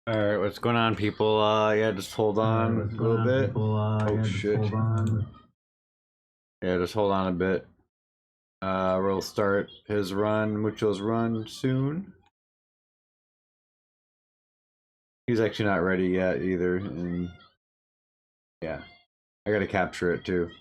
Alright, what's going on, people? Yeah, just hold on a little bit. Oh, shit. Yeah, just hold on a bit. We'll start his run, Mucho's run, soon. He's actually not ready yet, either, and... yeah. I gotta capture it, too.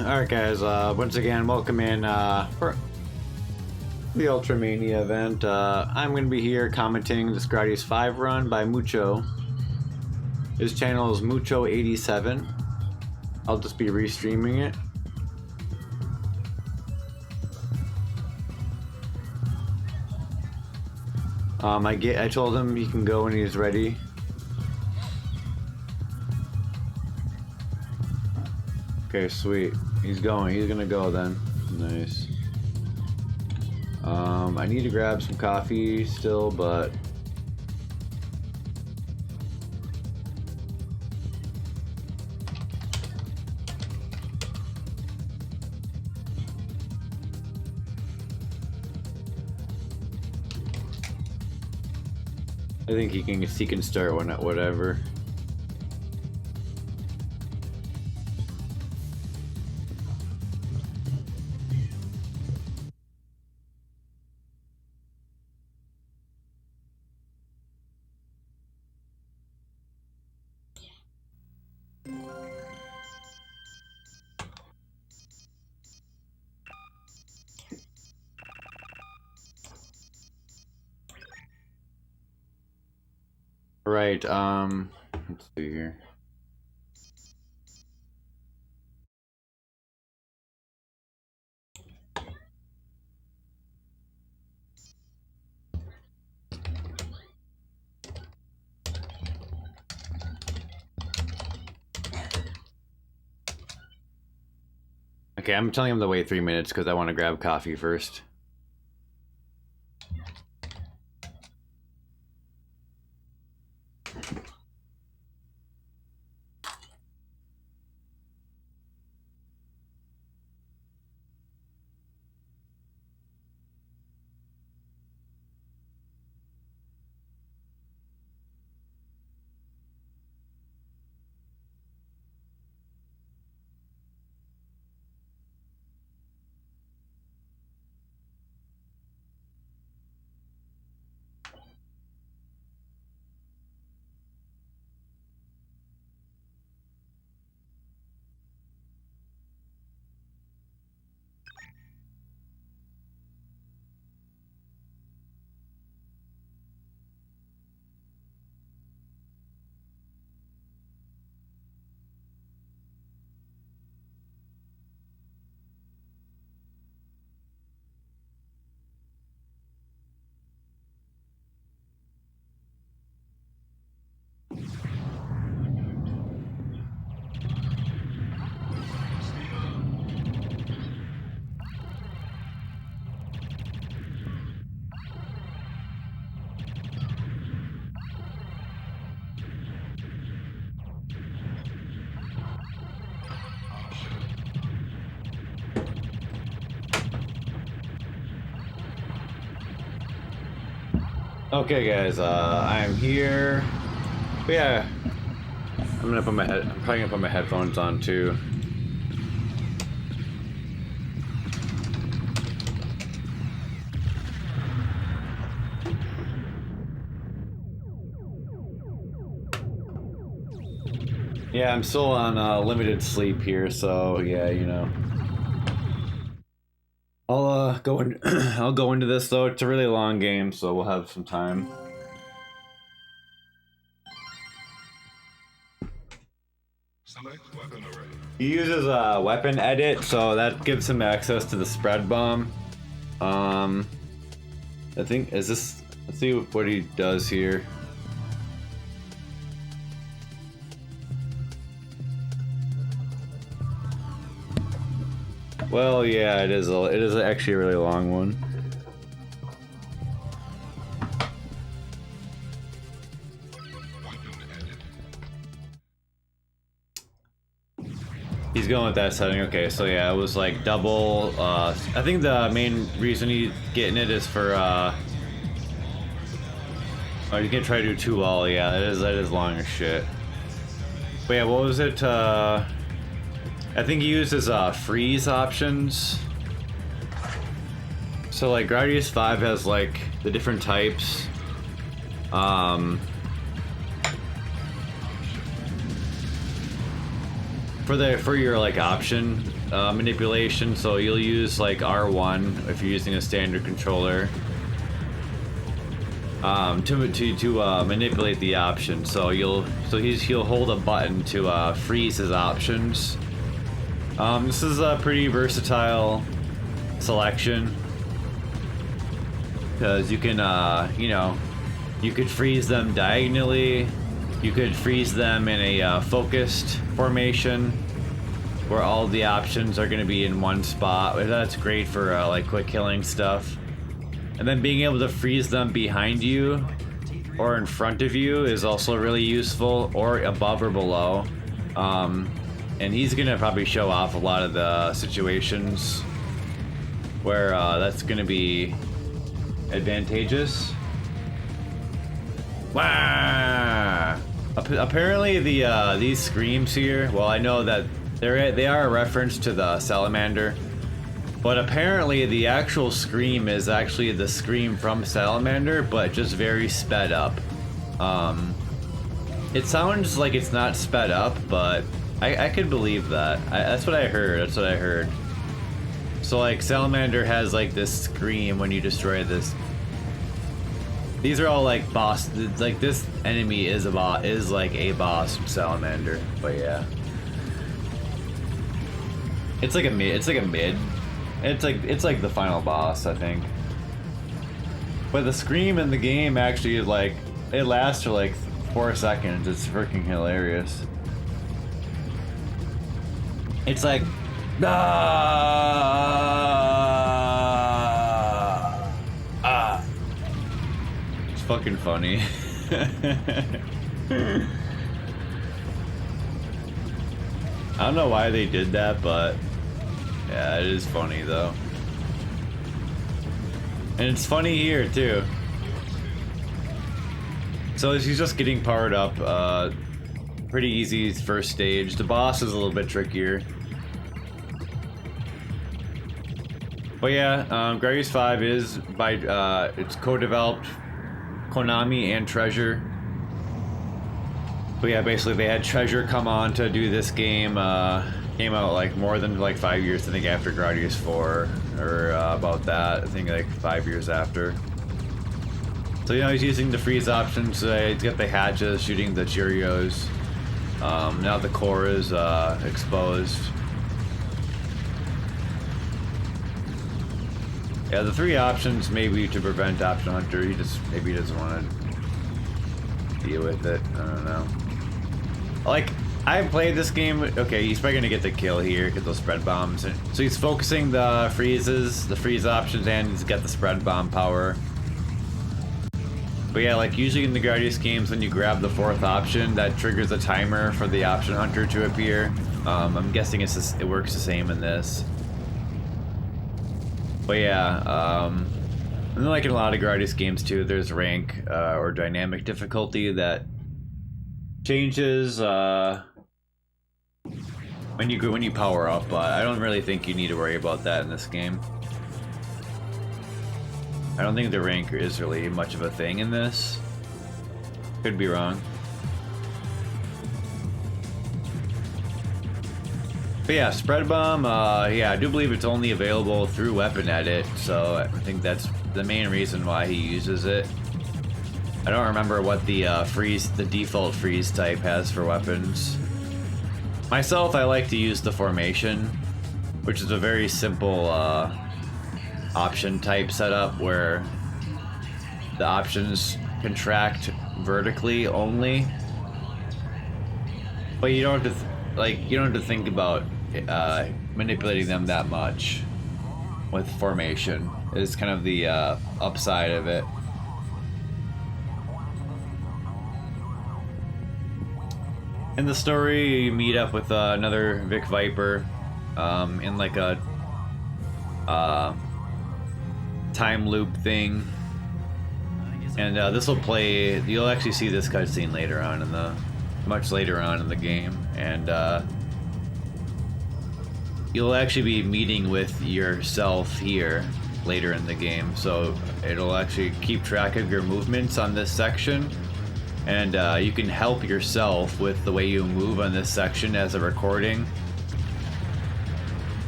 Alright guys, once again, welcome in for the Ultramania event. I'm going to be here commenting the Gradius 5 run by Mucho. His channel is Mucho87. I'll just be restreaming it. I told him he can go when he's ready. Okay, sweet. He's going. He's gonna go then. Nice. I need to grab some coffee still, but... I think he can start when whatever. Right, let's see here. Okay, I'm telling him to wait 3 minutes because I want to grab coffee first. Okay, guys, I'm here. But yeah, I'm probably gonna put my headphones on too. Yeah, I'm still on limited sleep here, so yeah, you know. I'll I'll go into this though. It's a really long game, so we'll have some time. He uses a weapon edit, so that gives him access to the spread bomb. I think let's see what he does here. Well, yeah, it is actually a really long one. He's going with that setting. Okay, so yeah, it was like double. I think the main reason he's getting it is for. Oh, you can try to do 2 all. Yeah, that is long as shit. But yeah, what was it? I think he uses freeze options. So like Gradius 5 has like the different types. For your like option manipulation, so you'll use like R1 if you're using a standard controller to manipulate the option. So he'll hold a button to freeze his options. This is a pretty versatile selection because you can, you know, you could freeze them diagonally, you could freeze them in a focused formation where all the options are going to be in one spot. That's great for like quick killing stuff. And then being able to freeze them behind you or in front of you is also really useful, or above or below. And he's gonna probably show off a lot of the situations where that's gonna be advantageous. Wow! Apparently these screams here, well, I know that they are a reference to the salamander, but apparently the actual scream is actually the scream from Salamander, but just very sped up. It sounds like it's not sped up, but I could believe that. That's what I heard. So like Salamander has like this scream when you destroy this. These are all like boss. Like this enemy is like a boss from Salamander. But yeah, it's like a mid. It's like the final boss, I think. But the scream in the game actually is like, it lasts for like 4 seconds. It's freaking hilarious. It's like, It's fucking funny. I don't know why they did that, but yeah, it is funny though. And it's funny here too. So he's just getting powered up. Pretty easy first stage. The boss is a little bit trickier. But yeah, Gradius 5 is by it's co-developed Konami and Treasure. But yeah, basically they had Treasure come on to do this game. Came out like more than like 5 years, I think, after Gradius 4, or about that. I think like 5 years after. So you know, he's using the freeze options. He's got the hatches shooting the Cheerios. Now the core is exposed. Yeah, the 3 options maybe to prevent Option Hunter. Maybe he doesn't want to. deal with it. I don't know. Like, I played this game. Okay, he's probably gonna get the kill here, get those spread bombs. So he's focusing the freezes, the freeze options, and he's got the spread bomb power. But yeah, like usually in the Gradius games, when you grab the fourth option, that triggers a timer for the option hunter to appear. I'm guessing it works the same in this. But yeah, and like in a lot of Gradius games too, there's rank or dynamic difficulty that changes when you power up. But I don't really think you need to worry about that in this game. I don't think the rank is really much of a thing in this. Could be wrong. But yeah, spread bomb, yeah, I do believe it's only available through weapon edit, so I think that's the main reason why he uses it. I don't remember what the default freeze type has for weapons. Myself, I like to use the formation, which is a very simple option type setup where the options contract vertically only, but you don't have to you don't have to think about manipulating them that much with formation. It's kind of the upside of it. In the story, you meet up with another Vic Viper in like a time loop thing, and this will play. You'll actually see this cutscene later on much later on in the game, and you'll actually be meeting with yourself here later in the game. So it'll actually keep track of your movements on this section, and you can help yourself with the way you move on this section as a recording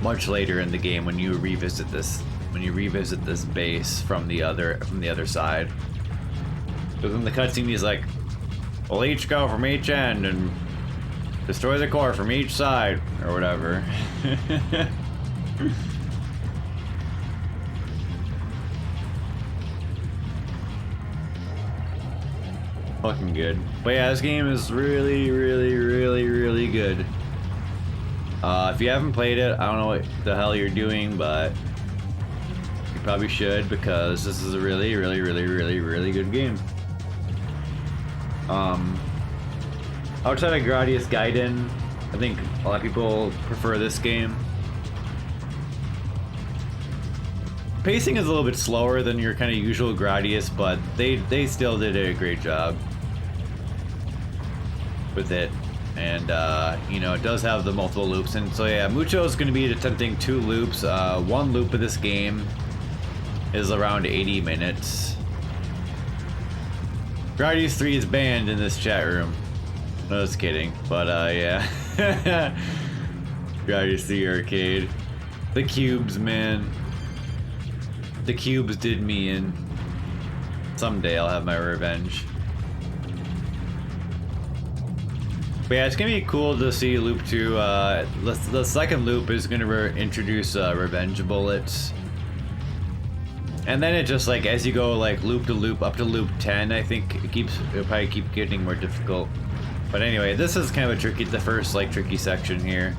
much later in the game when you revisit this. When you revisit this base from the other side. Because in the cutscene he's like, we'll each go from each end and destroy the core from each side, or whatever. Fucking good. But yeah, this game is really, really, really, really good. If you haven't played it, I don't know what the hell you're doing, but probably should, because this is a really, really, really, really, really good game. Outside of Gradius Gaiden, I think a lot of people prefer this game. Pacing is a little bit slower than your kind of usual Gradius, but they still did a great job with it. And you know, it does have the multiple loops, and so yeah, Mucho is going to be attempting 2 loops. One loop of this game is around 80 minutes. Gradius 3 is banned in this chat room. No, just kidding. But yeah. Gradius 3 arcade. The cubes, man. The cubes did me in. Someday I'll have my revenge. But yeah, it's gonna be cool to see loop 2. The second loop is gonna introduce revenge bullets. And then it just like, as you go like loop to loop up to loop 10, I think it'll probably keep getting more difficult. But anyway, this is kind of the first like tricky section here.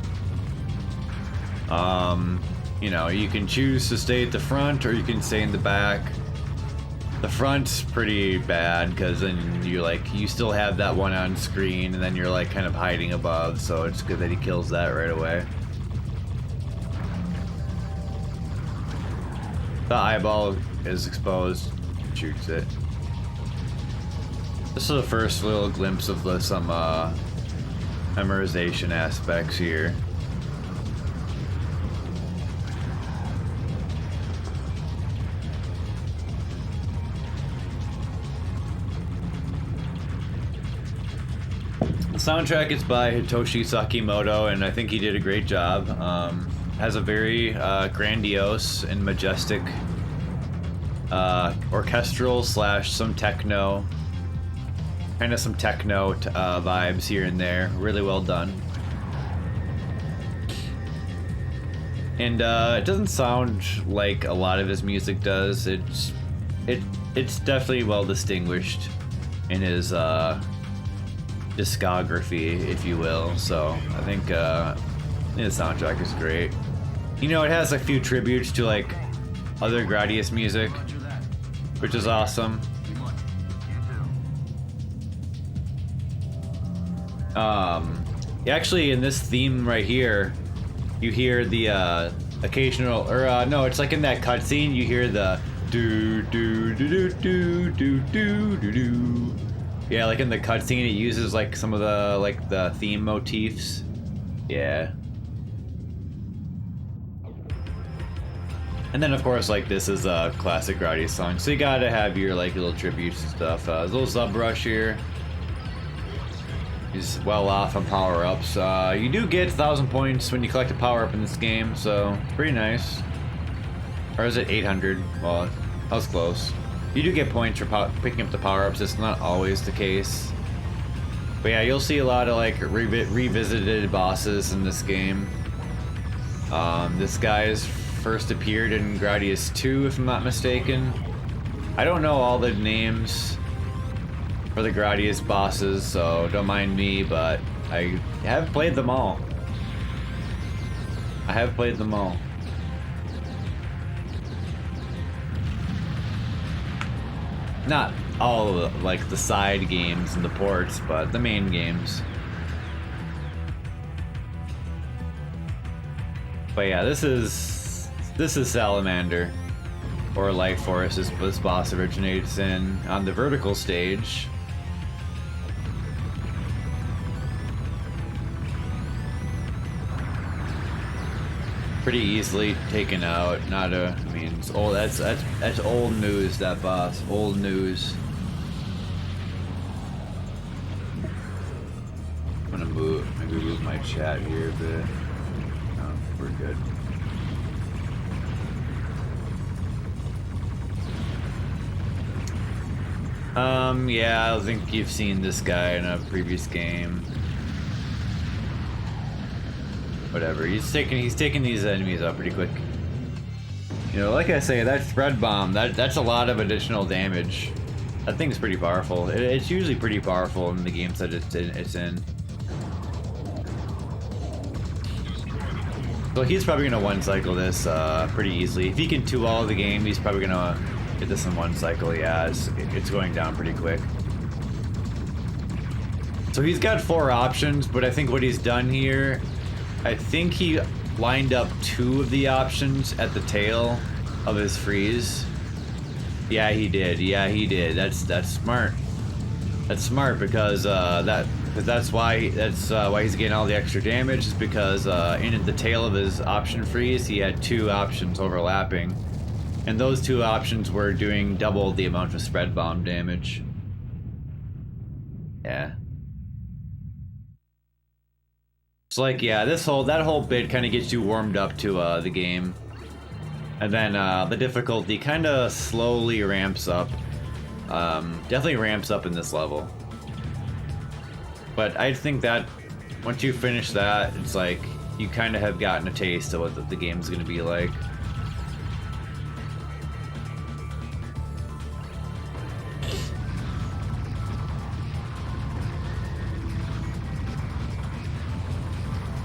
You know, you can choose to stay at the front or you can stay in the back. The front's pretty bad because then you still have that one on screen, and then you're like kind of hiding above, so it's good that he kills that right away. The eyeball is exposed, shoots it. This is the first little glimpse of some memorization aspects here. The soundtrack is by Hitoshi Sakimoto, and I think he did a great job. Has a very grandiose and majestic orchestral / some techno, kind of some techno vibes here and there. Really well done. And it doesn't sound like a lot of his music does. It's definitely well distinguished. in his discography, if you will. So I think the soundtrack is great. You know, it has a few tributes to like other Gradius music, which is awesome. Actually, in this theme right here, you hear the occasional, or no, it's like in that cutscene, you hear the do do do do do do do do. Yeah, like in the cutscene, it uses like some of the theme motifs. Yeah. And then of course, like, this is a classic Gradius song, so you gotta have your like little tributes and stuff. There's a little Subrush here. He's well off on power-ups. You do get 1,000 points when you collect a power-up in this game, so it's pretty nice. Or is it 800? Well, that was close. You do get points for picking up the power-ups. It's not always the case. But yeah, you'll see a lot of like revisited bosses in this game. This guy's first appeared in Gradius 2, if I'm not mistaken. I don't know all the names for the Gradius bosses, so don't mind me, but I have played them all. I have played them all. Not all like the side games and the ports, but the main games. But yeah, this is Salamander, or Life Force, this boss originates in on the vertical stage. Pretty easily taken out. Not a, I mean, it's old. That's old news. That boss, old news. I'm gonna maybe move my chat here a bit. Oh, we're good. Yeah, I think you've seen this guy in a previous game. Whatever, he's taking these enemies out pretty quick. You know, like I say, that spread bomb, that's a lot of additional damage. That thing's pretty powerful. It's usually pretty powerful in the games that it's in. So he's probably gonna one cycle this pretty easily. If he can 2-all the game, he's probably gonna get this in one cycle. Yeah, it's going down pretty quick. So he's got 4 options, but I think what he's done here, I think he lined up 2 of the options at the tail of his freeze. Yeah, he did. Yeah, he did. That's smart. That's smart because that's why he's getting all the extra damage. Is because in the tail of his option freeze, he had 2 options overlapping, and those 2 options were doing double the amount of spread bomb damage. Yeah. It's like, yeah, that whole bit kind of gets you warmed up to the game, and then the difficulty kind of slowly ramps up. Definitely ramps up in this level. But I think that once you finish that, it's like you kind of have gotten a taste of what the game's going to be like.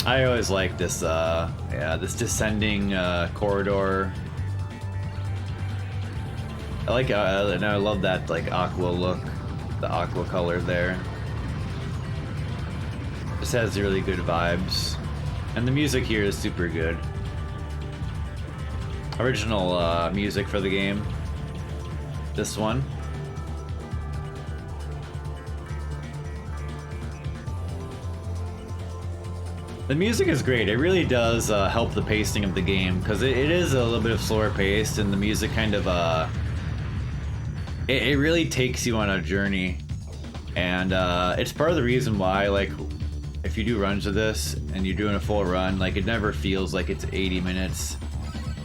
I always like this, this descending corridor. I like, and I love that like aqua look, the aqua color there. Just has really good vibes, and the music here is super good. Original music for the game. This one. The music is great. It really does help the pacing of the game, because it is a little bit of slower paced, and the music kind of it really takes you on a journey, and it's part of the reason why, like, if you do runs of this and you're doing a full run, like, it never feels like it's 80 minutes.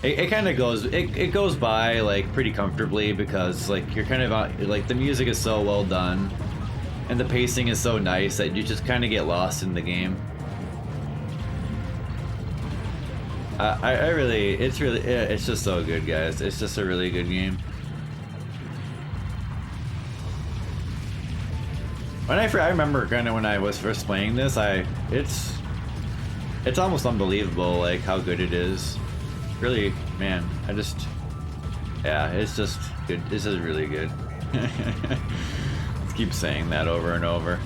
It kind of goes, it goes by like pretty comfortably, because like you're kind of like, the music is so well done and the pacing is so nice that you just kind of get lost in the game. It's just so good, guys. It's just a really good game. I remember kind of when I was first playing this, it's almost unbelievable like how good it is. Really, man, yeah, it's just good. This is really good. Let's keep saying that over and over.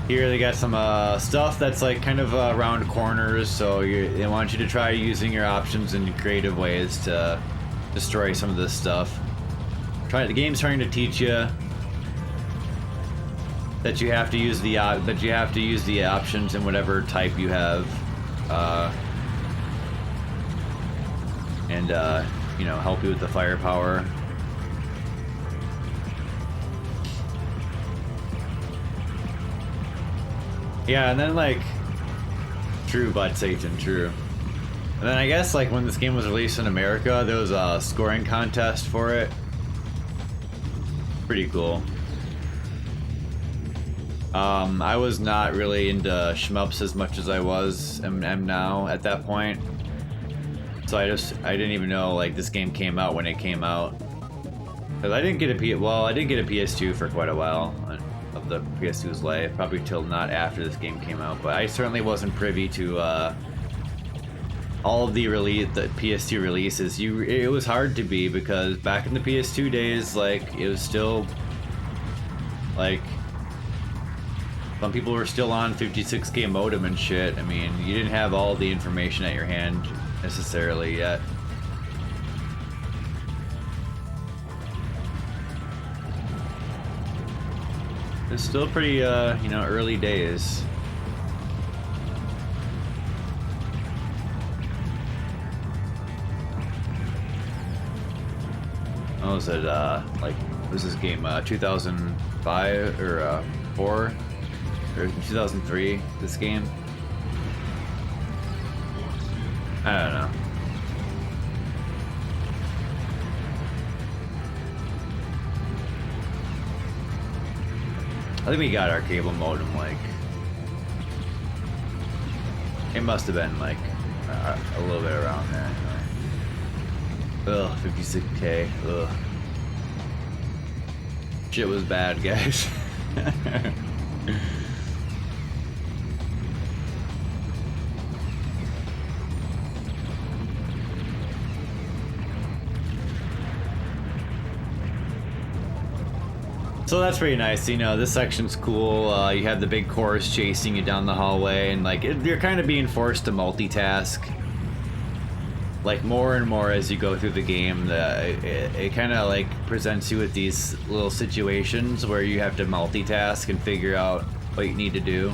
Here they got some stuff that's like kind of around corners, so they want you to try using your options in creative ways to destroy some of this stuff. The game's trying to teach you that you have to use the options in whatever type you have, and you know, help you with the firepower. Yeah, and then like, true, Bud Satan, true. And then I guess like when this game was released in America, there was a scoring contest for it. Pretty cool. I was not really into shmups as much as I am now at that point. So I didn't even know like this game came out when it came out. Cause I didn't get a PS2 for quite a while of the PS2's life, probably till not after this game came out. But I certainly wasn't privy to all of the PS2 releases. It was hard to be, because back in the PS2 days, like it was still like some people were still on 56K modem and shit. I mean, you didn't have all the information at your hand necessarily yet. It's still pretty, you know, early days. Oh, was it, like, was this game, 2005 or 4? Or 2003, this game? I don't know. I think we got our cable modem, like, it must have been like a little bit around there anyway. Ugh, 56K, ugh. Shit was bad, guys. So that's pretty nice, you know, this section's cool. You have the big chorus chasing you down the hallway, and like, you're kind of being forced to multitask. Like, more and more as you go through the game, it kind of like presents you with these little situations where you have to multitask and figure out what you need to do.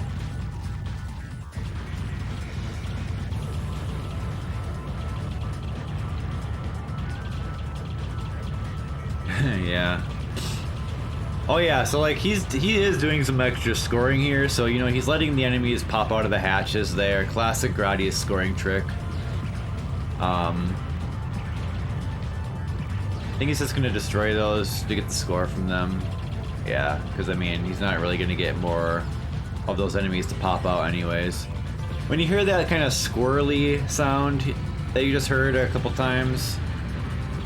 Yeah. Oh yeah, so like he is doing some extra scoring here, so you know, he's letting the enemies pop out of the hatches there. Classic Gradius scoring trick. I think he's just gonna destroy those to get the score from them. Yeah, because I mean, he's not really gonna get more of those enemies to pop out anyways. When you hear that kind of squirrely sound that you just heard a couple times,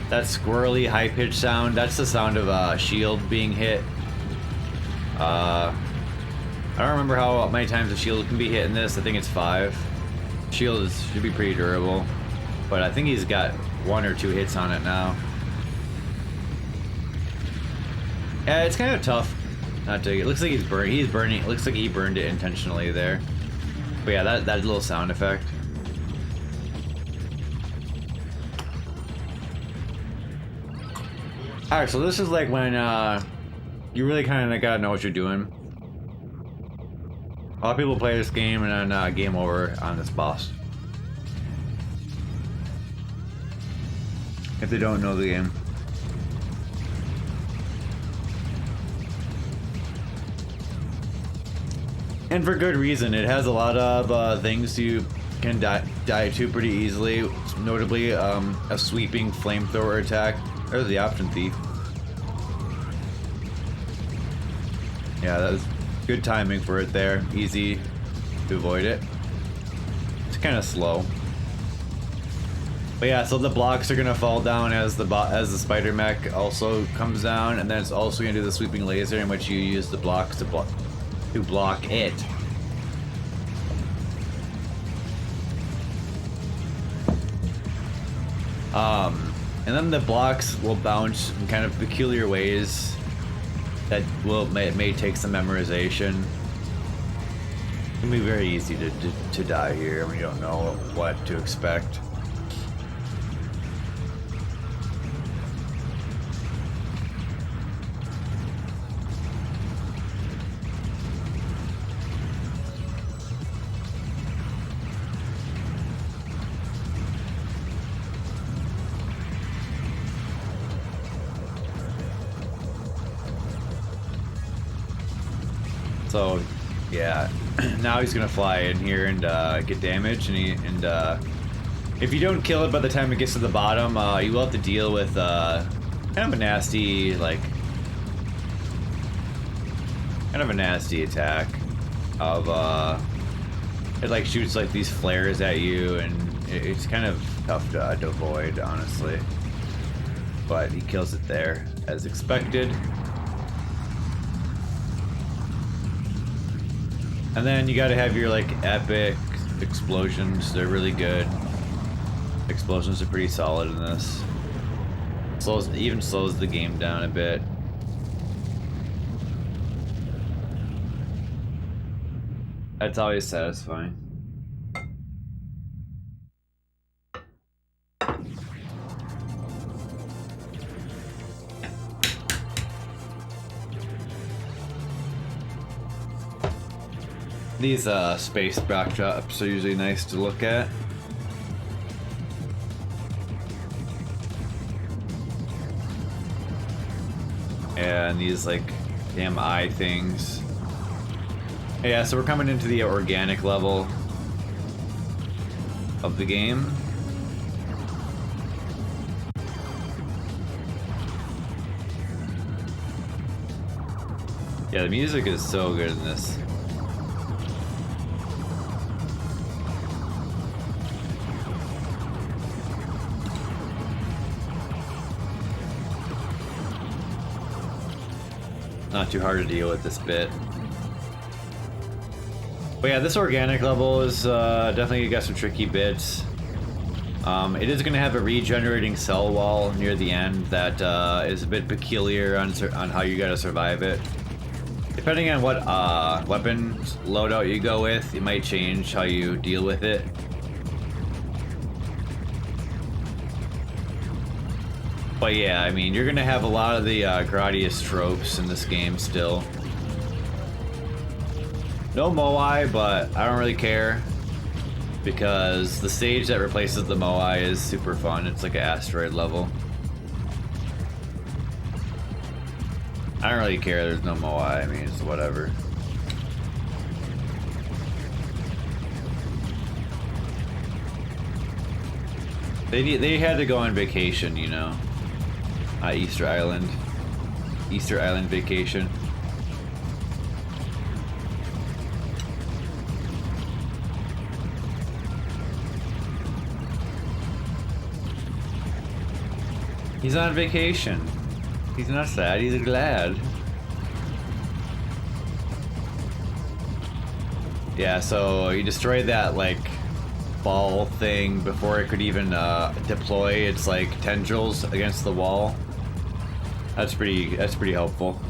that squirrely high-pitched sound, that's the sound of a shield being hit. I don't remember how many times a shield can be hit in this. I think it's 5. Shield should be pretty durable, but I think he's got 1 or 2 hits on it now. Yeah, it's kind of tough not to. It looks like he's burning. It looks like he burned it intentionally there. But yeah, that little sound effect. Alright, so this is like when you really kind of gotta know what you're doing. A lot of people play this game and then game over on this boss. If they don't know the game. And for good reason. It has a lot of things you can die to pretty easily. Notably, a sweeping flamethrower attack. There's the option thief. Yeah, that was good timing for it there. Easy to avoid it. It's kind of slow. But yeah, so the blocks are gonna fall down as the spider mech also comes down, and then it's also gonna do the sweeping laser in which you use the blocks to block it. And then the blocks will bounce in kind of peculiar ways that may take some memorization. It can be very easy to die here when you don't know what to expect. So, yeah, now he's gonna fly in here and get damaged, and if you don't kill it by the time it gets to the bottom, you will have to deal with kind of a nasty attack of it like shoots like these flares at you, and it's kind of tough to avoid, honestly. But he kills it there as expected. And then you gotta have your like epic explosions. They're really good. Explosions are pretty solid in this. Even slows the game down a bit. That's always satisfying. These space backdrops are usually nice to look at. And these like damn eye things. Yeah, so we're coming into the organic level of the game. Yeah, the music is so good in this. Not too hard to deal with this bit. But yeah, this organic level is definitely got some tricky bits. It is going to have a regenerating cell wall near the end that is a bit peculiar on how you got to survive it. Depending on what weapon loadout you go with, it might change how you deal with it. But yeah, I mean, you're gonna have a lot of the gradius tropes in this game still. No Moai, but I don't really care, because the stage that replaces the Moai is super fun. It's like an asteroid level. I don't really care there's no Moai, I mean, it's whatever. They had to go on vacation, you know. Easter Island vacation. He's on vacation. He's not sad, he's glad. Yeah, so you destroyed that like ball thing before it could even deploy its like tendrils against the wall. That's pretty helpful.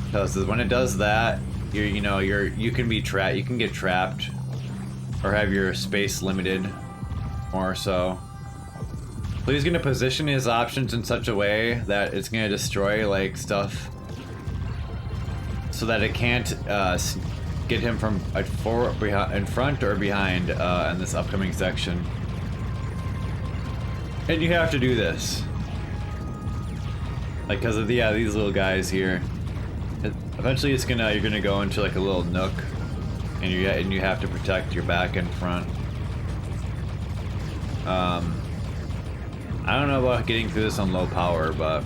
Because when it does that, you can be trapped. You can get trapped, or have your space limited, more so. But he's gonna position his options in such a way that it's gonna destroy like stuff, so that it can't get him from in front or behind in this upcoming section. And you have to do this. Like, because of these little guys here. Eventually you're gonna go into like a little nook, and you have to protect your back and front. I don't know about getting through this on low power, but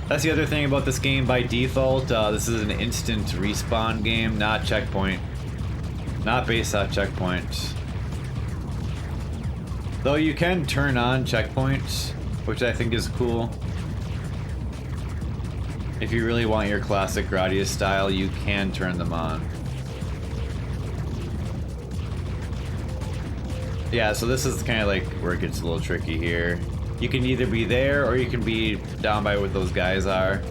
that's the other thing about this game. By default, this is an instant respawn game, not checkpoint, not based off checkpoints. Though you can turn on checkpoints, which I think is cool. If you really want your classic Gradius style, you can turn them on. Yeah, so this is kind of like where it gets a little tricky here. You can either be there or you can be down by what those guys are.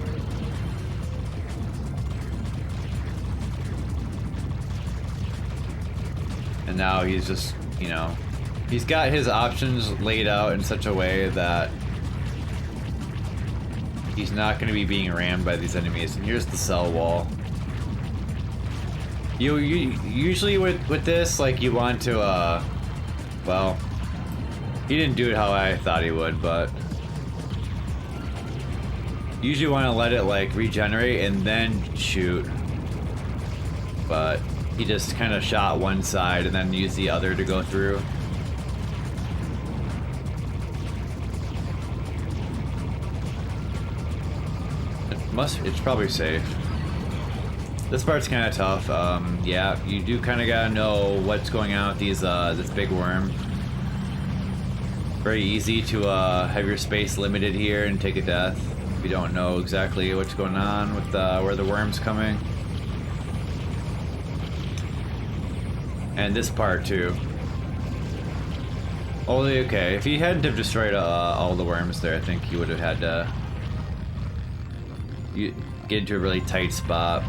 And now he's just, you know, he's got his options laid out in such a way that he's not going to be being rammed by these enemies. And here's the cell wall. You usually with this, like, you want to, well, he didn't do it how I thought he would, but you usually want to let it, like, regenerate and then shoot. But he just kind of shot one side and then used the other to go through. It's probably safe. This part's kind of tough. Yeah, you do kind of gotta know what's going on with these this big worm. Very easy to have your space limited here and take a death if you don't know exactly what's going on with where the worm's coming. And this part too. Only okay. If he hadn't have destroyed all the worms there, I think he would have had to get into a really tight spot.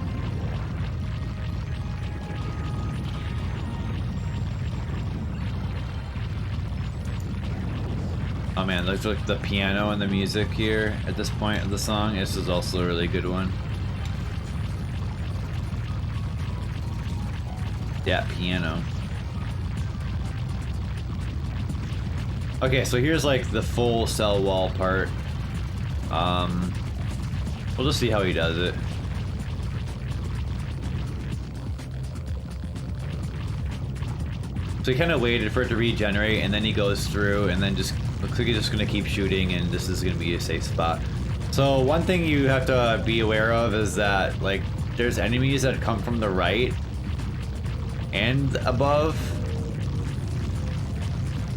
Oh man, looks like the piano and the music here at this point of the song. This is also a really good one. Yeah, piano. Okay, so here's like the full cell wall part. We'll just see how he does it. So he kind of waited for it to regenerate, and then he goes through, and then just looks like he's just gonna keep shooting, and this is gonna be a safe spot. So one thing you have to be aware of is that, like, there's enemies that come from the right and above.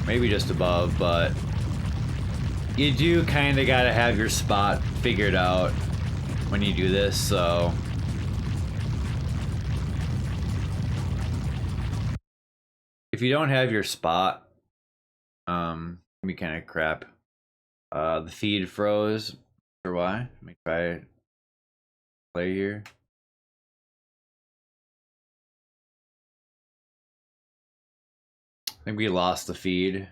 Maybe just above, but you do kind of gotta have your spot figured out when you do this, so if you don't have your spot, let me kind of crap. The feed froze. Or why? Let me try play here. I think we lost the feed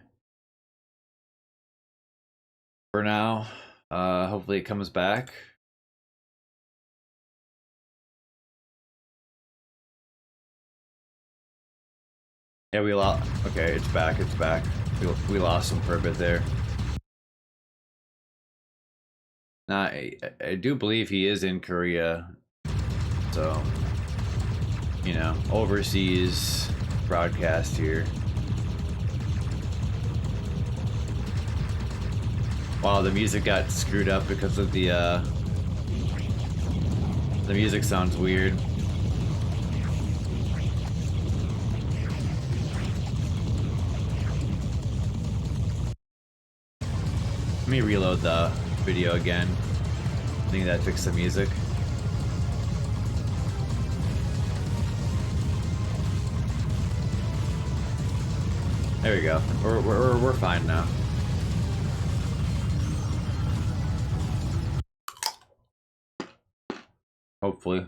for now. Hopefully it comes back. Yeah, we lost. Okay, it's back. It's back. We lost him for a bit there. Nah, I do believe he is in Korea, so you know, overseas broadcast here. Wow, the music got screwed up because of the music sounds weird. Let me reload the video again. I think that fixed the music. There we go. We're fine now. Hopefully.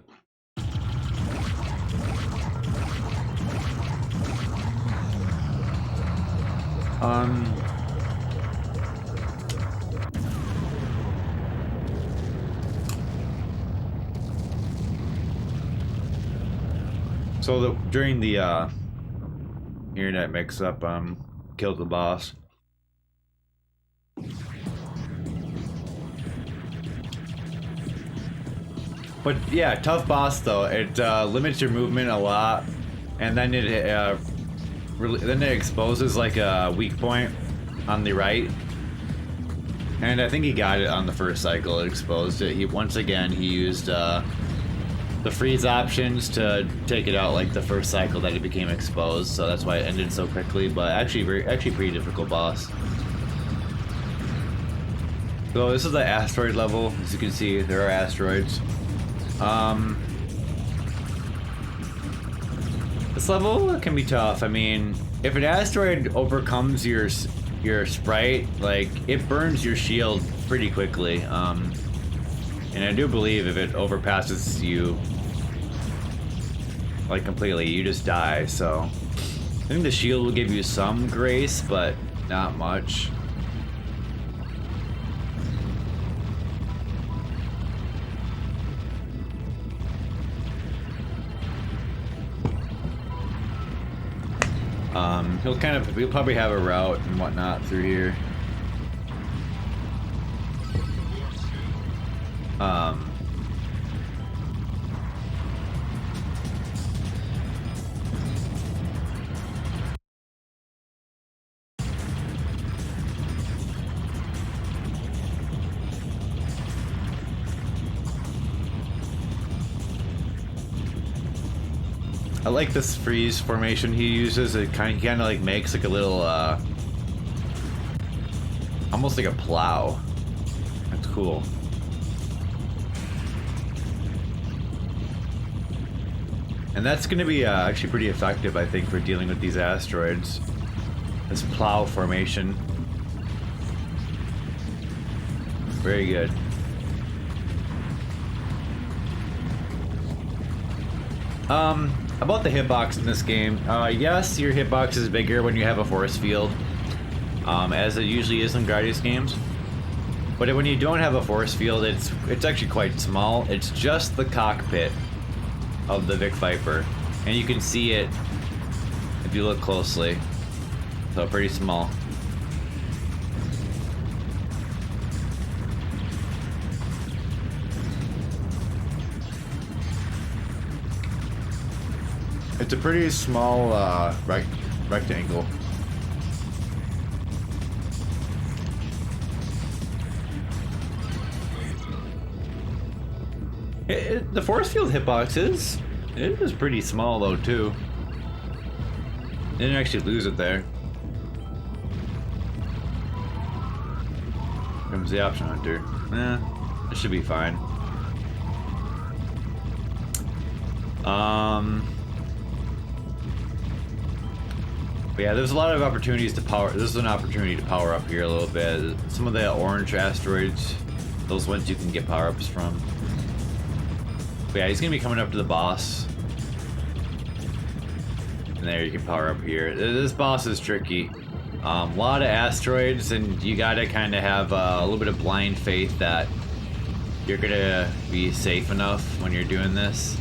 So during the internet mix-up, killed the boss. But yeah, tough boss though. It limits your movement a lot, and then it exposes like a weak point on the right. And I think he got it on the first cycle. It exposed it. Once again he used the freeze options to take it out like the first cycle that it became exposed, so that's why it ended so quickly. But actually, pretty difficult boss. So this is the asteroid level. As you can see, there are asteroids. This level can be tough. I mean, if an asteroid overcomes your sprite, like, it burns your shield pretty quickly. And I do believe if it overpasses you, like, completely, you just die. So I think the shield will give you some grace, but not much. He'll probably have a route and whatnot through here. I like this freeze formation he uses. It kind of like makes like a little, almost like a plow. That's cool. And that's going to be actually pretty effective, I think, for dealing with these asteroids. This plow formation. Very good. About the hitbox in this game, yes, your hitbox is bigger when you have a force field, as it usually is in Gradius games. But when you don't have a force field, it's actually quite small. It's just the cockpit of the Vic Viper, and you can see it if you look closely. So pretty small. It's a pretty small rectangle. The force field hitbox is pretty small though too. Didn't actually lose it there. Comes the option hunter. It should be fine. But yeah, there's a lot of opportunities to power. This is an opportunity to power up here a little bit. Some of the orange asteroids, those ones you can get power-ups from. But yeah, he's gonna be coming up to the boss. And there, you can power up here. This boss is tricky. A lot of asteroids, and you gotta kind of have a little bit of blind faith that you're gonna be safe enough when you're doing this.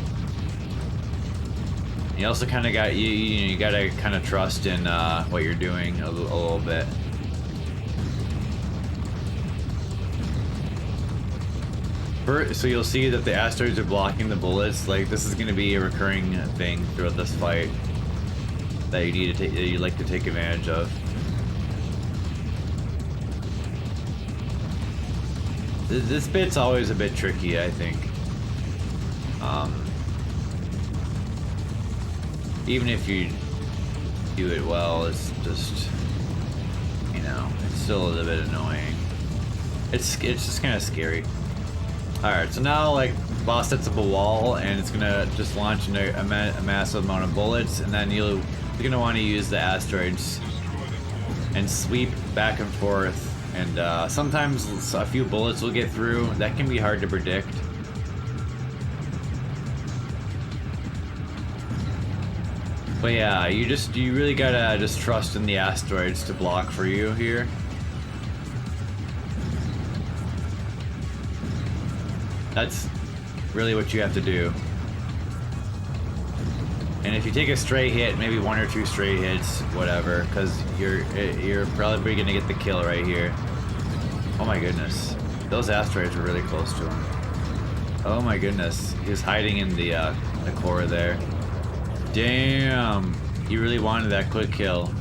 You also kind of got you gotta kind of trust in what you're doing a little bit. So you'll see that the asteroids are blocking the bullets. Like, this is going to be a recurring thing throughout this fight that you need to that you'd like to take advantage of. This bit's always a bit tricky, I think. Even if you do it well, it's just, you know, it's still a little bit annoying. It's just kind of scary. Alright, so now, like, boss sets up a wall, and it's gonna just launch into a massive amount of bullets, and then you're gonna want to use the asteroids and sweep back and forth, and sometimes a few bullets will get through. That can be hard to predict. But yeah, you really gotta just trust in the asteroids to block for you here. That's really what you have to do. And if you take a straight hit, maybe one or two straight hits, whatever, because you're probably gonna get the kill right here. Oh my goodness, those asteroids were really close to him. Oh my goodness, he's hiding in the core there. Damn, he really wanted that quick kill.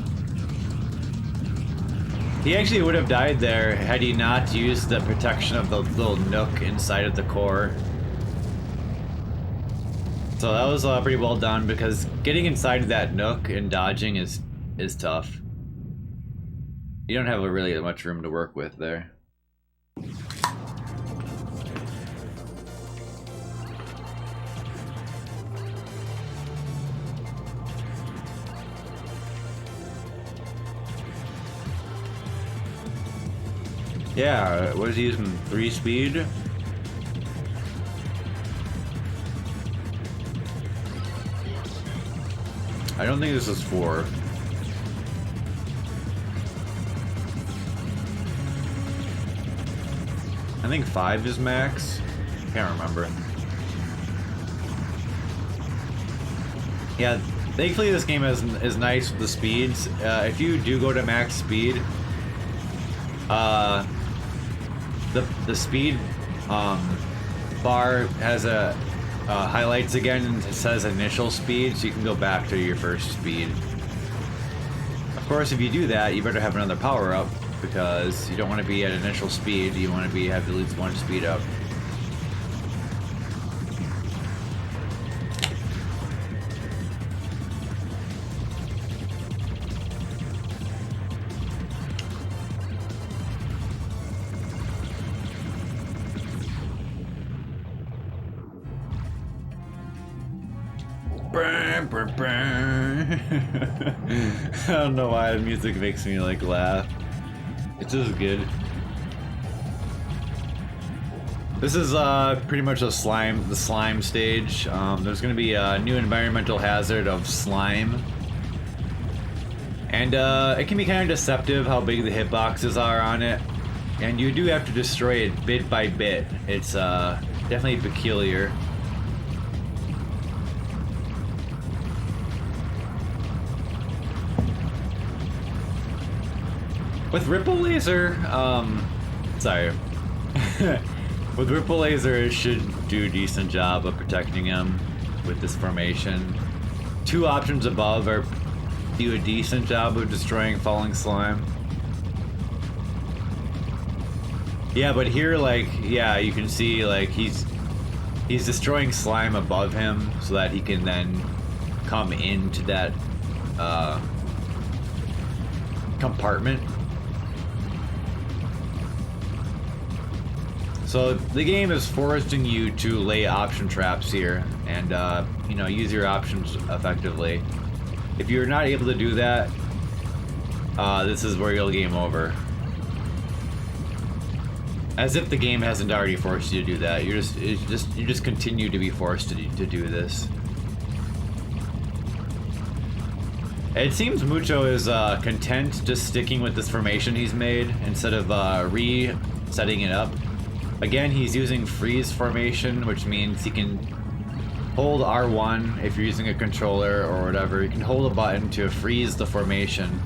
He actually would have died there had he not used the protection of the little nook inside of the core. So that was pretty well done, because getting inside of that nook and dodging is tough. You don't have really much room to work with there. Yeah, what is he using? 3 speed? I don't think this is 4. I think 5 is max. Can't remember. Yeah, thankfully this game is nice with the speeds. If you do go to max speed, the speed bar has a highlights again, and it says initial speed, so you can go back to your first speed. Of course, if you do that, you better have another power up, because you don't want to be at initial speed. You want to have at least 1 speed up. I don't know why the music makes me like laugh. It's just good. This is pretty much the slime stage. There's gonna be a new environmental hazard of slime. And it can be kind of deceptive how big the hitboxes are on it. And you do have to destroy it bit by bit. It's definitely peculiar. With Ripple Laser, sorry. With Ripple Laser, it should do a decent job of protecting him with this formation. 2 options above do a decent job of destroying falling slime. Yeah, but here, like, yeah, you can see, like, he's destroying slime above him so that he can then come into that compartment. So the game is forcing you to lay option traps here and, you know, use your options effectively. If you're not able to do that, this is where you'll game over. As if the game hasn't already forced you to do that. You just continue to be forced to do this. It seems Mucho is content just sticking with this formation he's made instead of resetting it up. Again, he's using freeze formation, which means he can hold R1 if you're using a controller or whatever. You can hold a button to freeze the formation.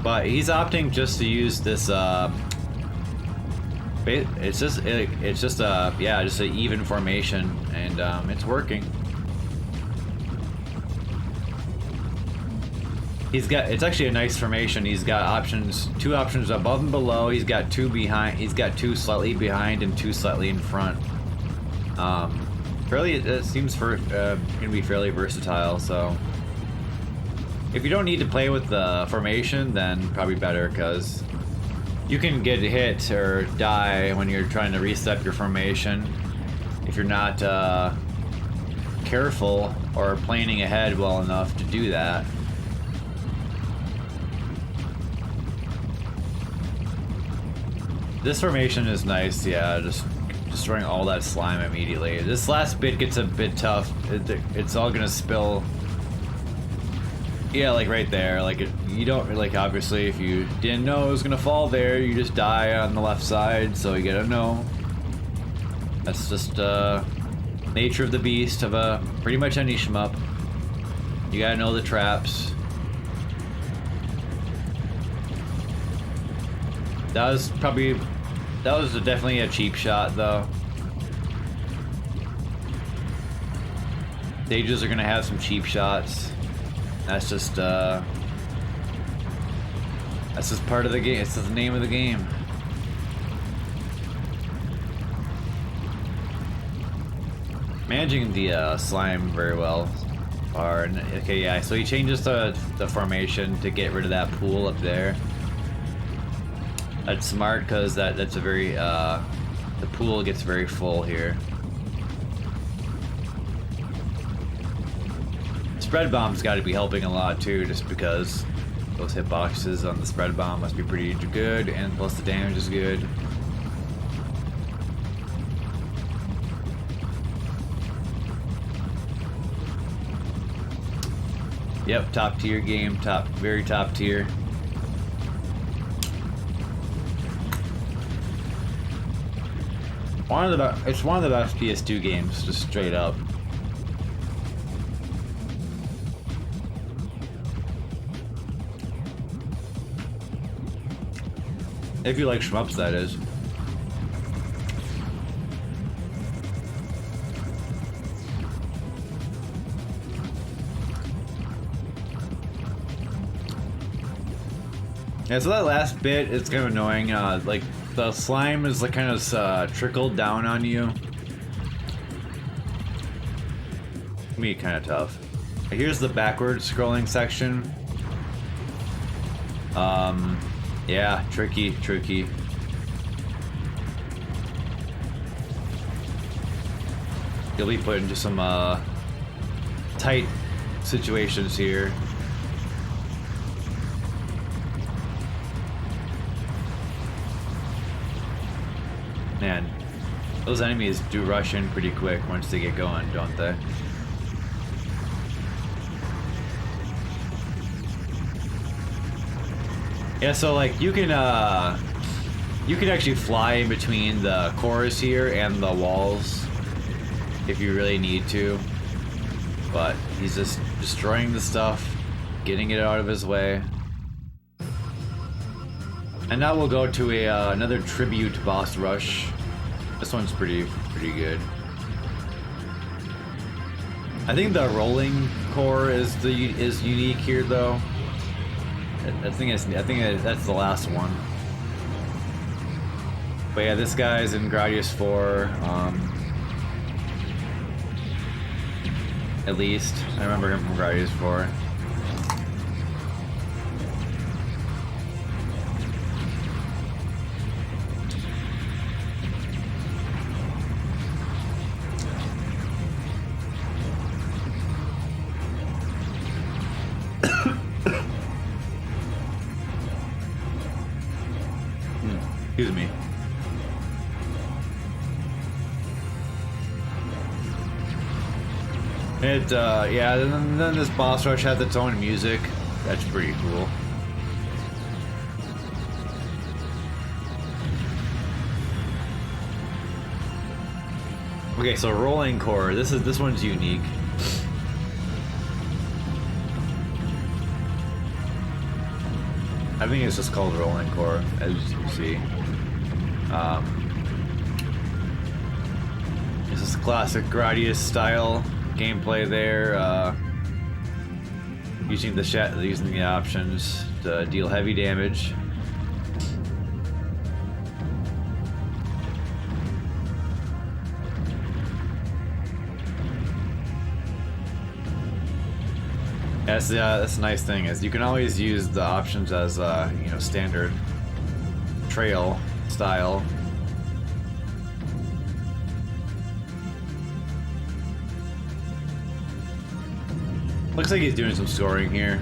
But he's opting just to use this, it's just an even formation, and it's working. It's actually a nice formation. He's got 2 options above and below. He's got 2 behind. He's got 2 slightly behind and 2 slightly in front. It seems gonna be fairly versatile. So if you don't need to play with the formation, then probably better, because you can get hit or die when you're trying to reset your formation if you're not careful or planning ahead well enough to do that. This formation is nice, yeah, just destroying all that slime immediately. This last bit gets a bit tough. It's all gonna spill. Yeah, like right there. Like, you don't, like, obviously, if you didn't know it was gonna fall there, you just die on the left side, so you gotta know. That's just, nature of the beast of pretty much any shmup. You gotta know the traps. That was definitely a cheap shot, though. Stages are gonna have some cheap shots. That's just part of the game. It's the name of the game. managing the slime very well. Okay, yeah, so he changes the formation to get rid of that pool up there. That's smart because that's a very the pool gets very full here. Spread bomb's got to be helping a lot too, just because those hitboxes on the spread bomb must be pretty good, and plus the damage is good. Yep, top tier game, very top tier. It's one of the best PS2 games, just straight up. If you like shmups, that is. Yeah, so that last bit is kind of annoying. Like the slime is like kind of trickled down on you. Me kind of tough. Here's the backward scrolling section. Yeah, tricky. You'll be put into some tight situations here. Man, those enemies do rush in pretty quick once they get going, don't they? Yeah, so like you can actually fly in between the cores here and the walls if you really need to. But he's just destroying the stuff, getting it out of his way. And now we'll go to another tribute boss rush. This one's pretty good. I think the rolling core is unique here though. I think that's the last one. But yeah, this guy's in Gradius 4. At least I remember him from Gradius 4. Excuse me. Yeah, then this boss rush has its own music. That's pretty cool. Okay, so rolling core. This one's unique. I think it's just called rolling core, as you can see. This is classic Gradius style gameplay there. Using the options to deal heavy damage. That's the nice thing is you can always use the options as standard trail style. Looks like he's doing some scoring here.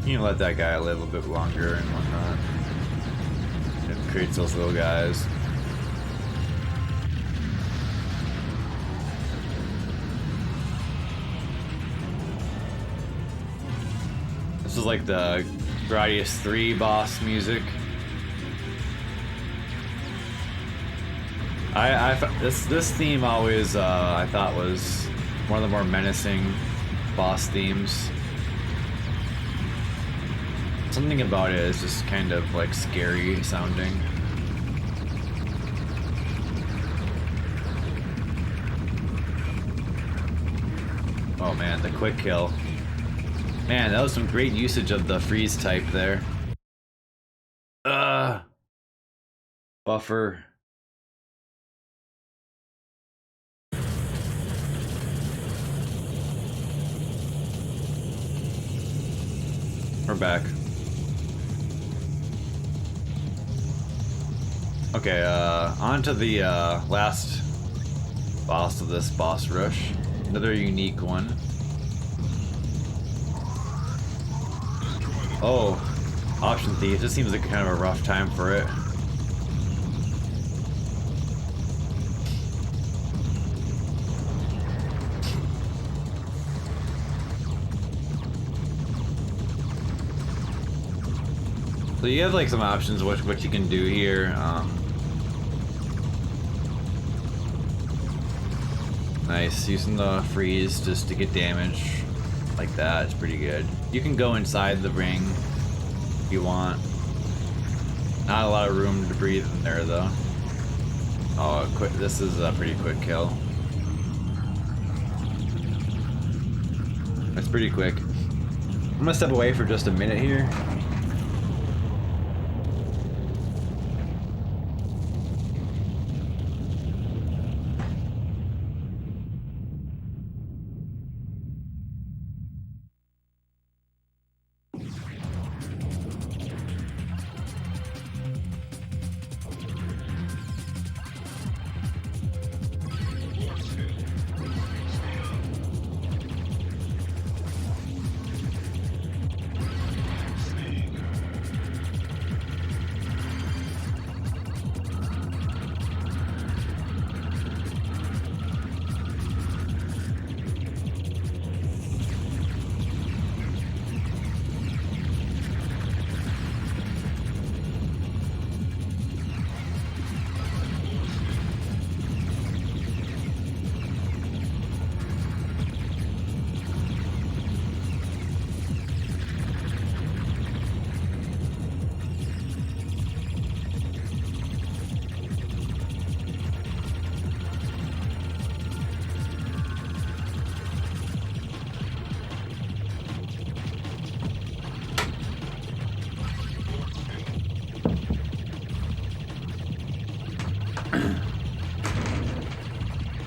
You can let that guy live a bit longer and whatnot. It creates those little guys. This is like the Gradius 3 boss music. This theme always I thought was one of the more menacing boss themes. Something about it is just kind of like scary sounding. Oh man, the quick kill. Man, that was some great usage of the freeze type there. Buffer. back. Okay, on to the last boss of this boss rush. Another unique one. Oh, Option Thief. This seems like kind of a rough time for it. So you have like some options what you can do here. Nice, using the freeze just to get damage like that. It's pretty good. You can go inside the ring if you want. Not a lot of room to breathe in there though. Oh, quick! This is a pretty quick kill. That's pretty quick. I'm gonna step away for just a minute here.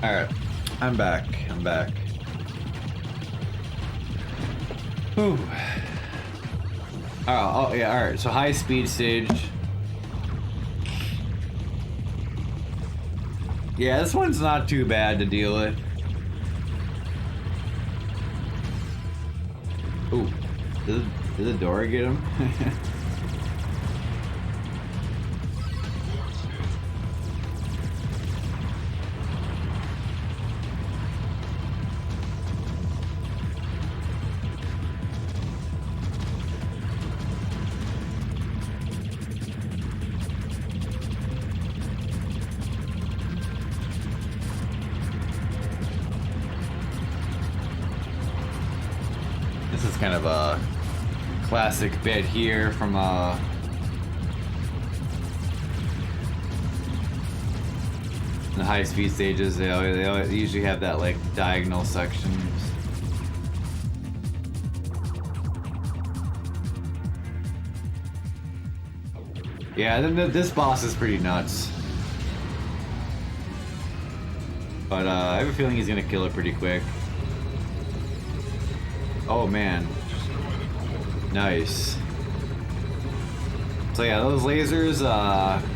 Alright, I'm back. Whew. Oh yeah, alright, so high speed stage. Yeah, this one's not too bad to deal with. Ooh, did the door get him? This is kind of a classic bit here from the high-speed stages. They usually have that like diagonal sections. Yeah, this boss is pretty nuts, but I have a feeling he's gonna kill it pretty quick. Oh man, nice. So yeah, those lasers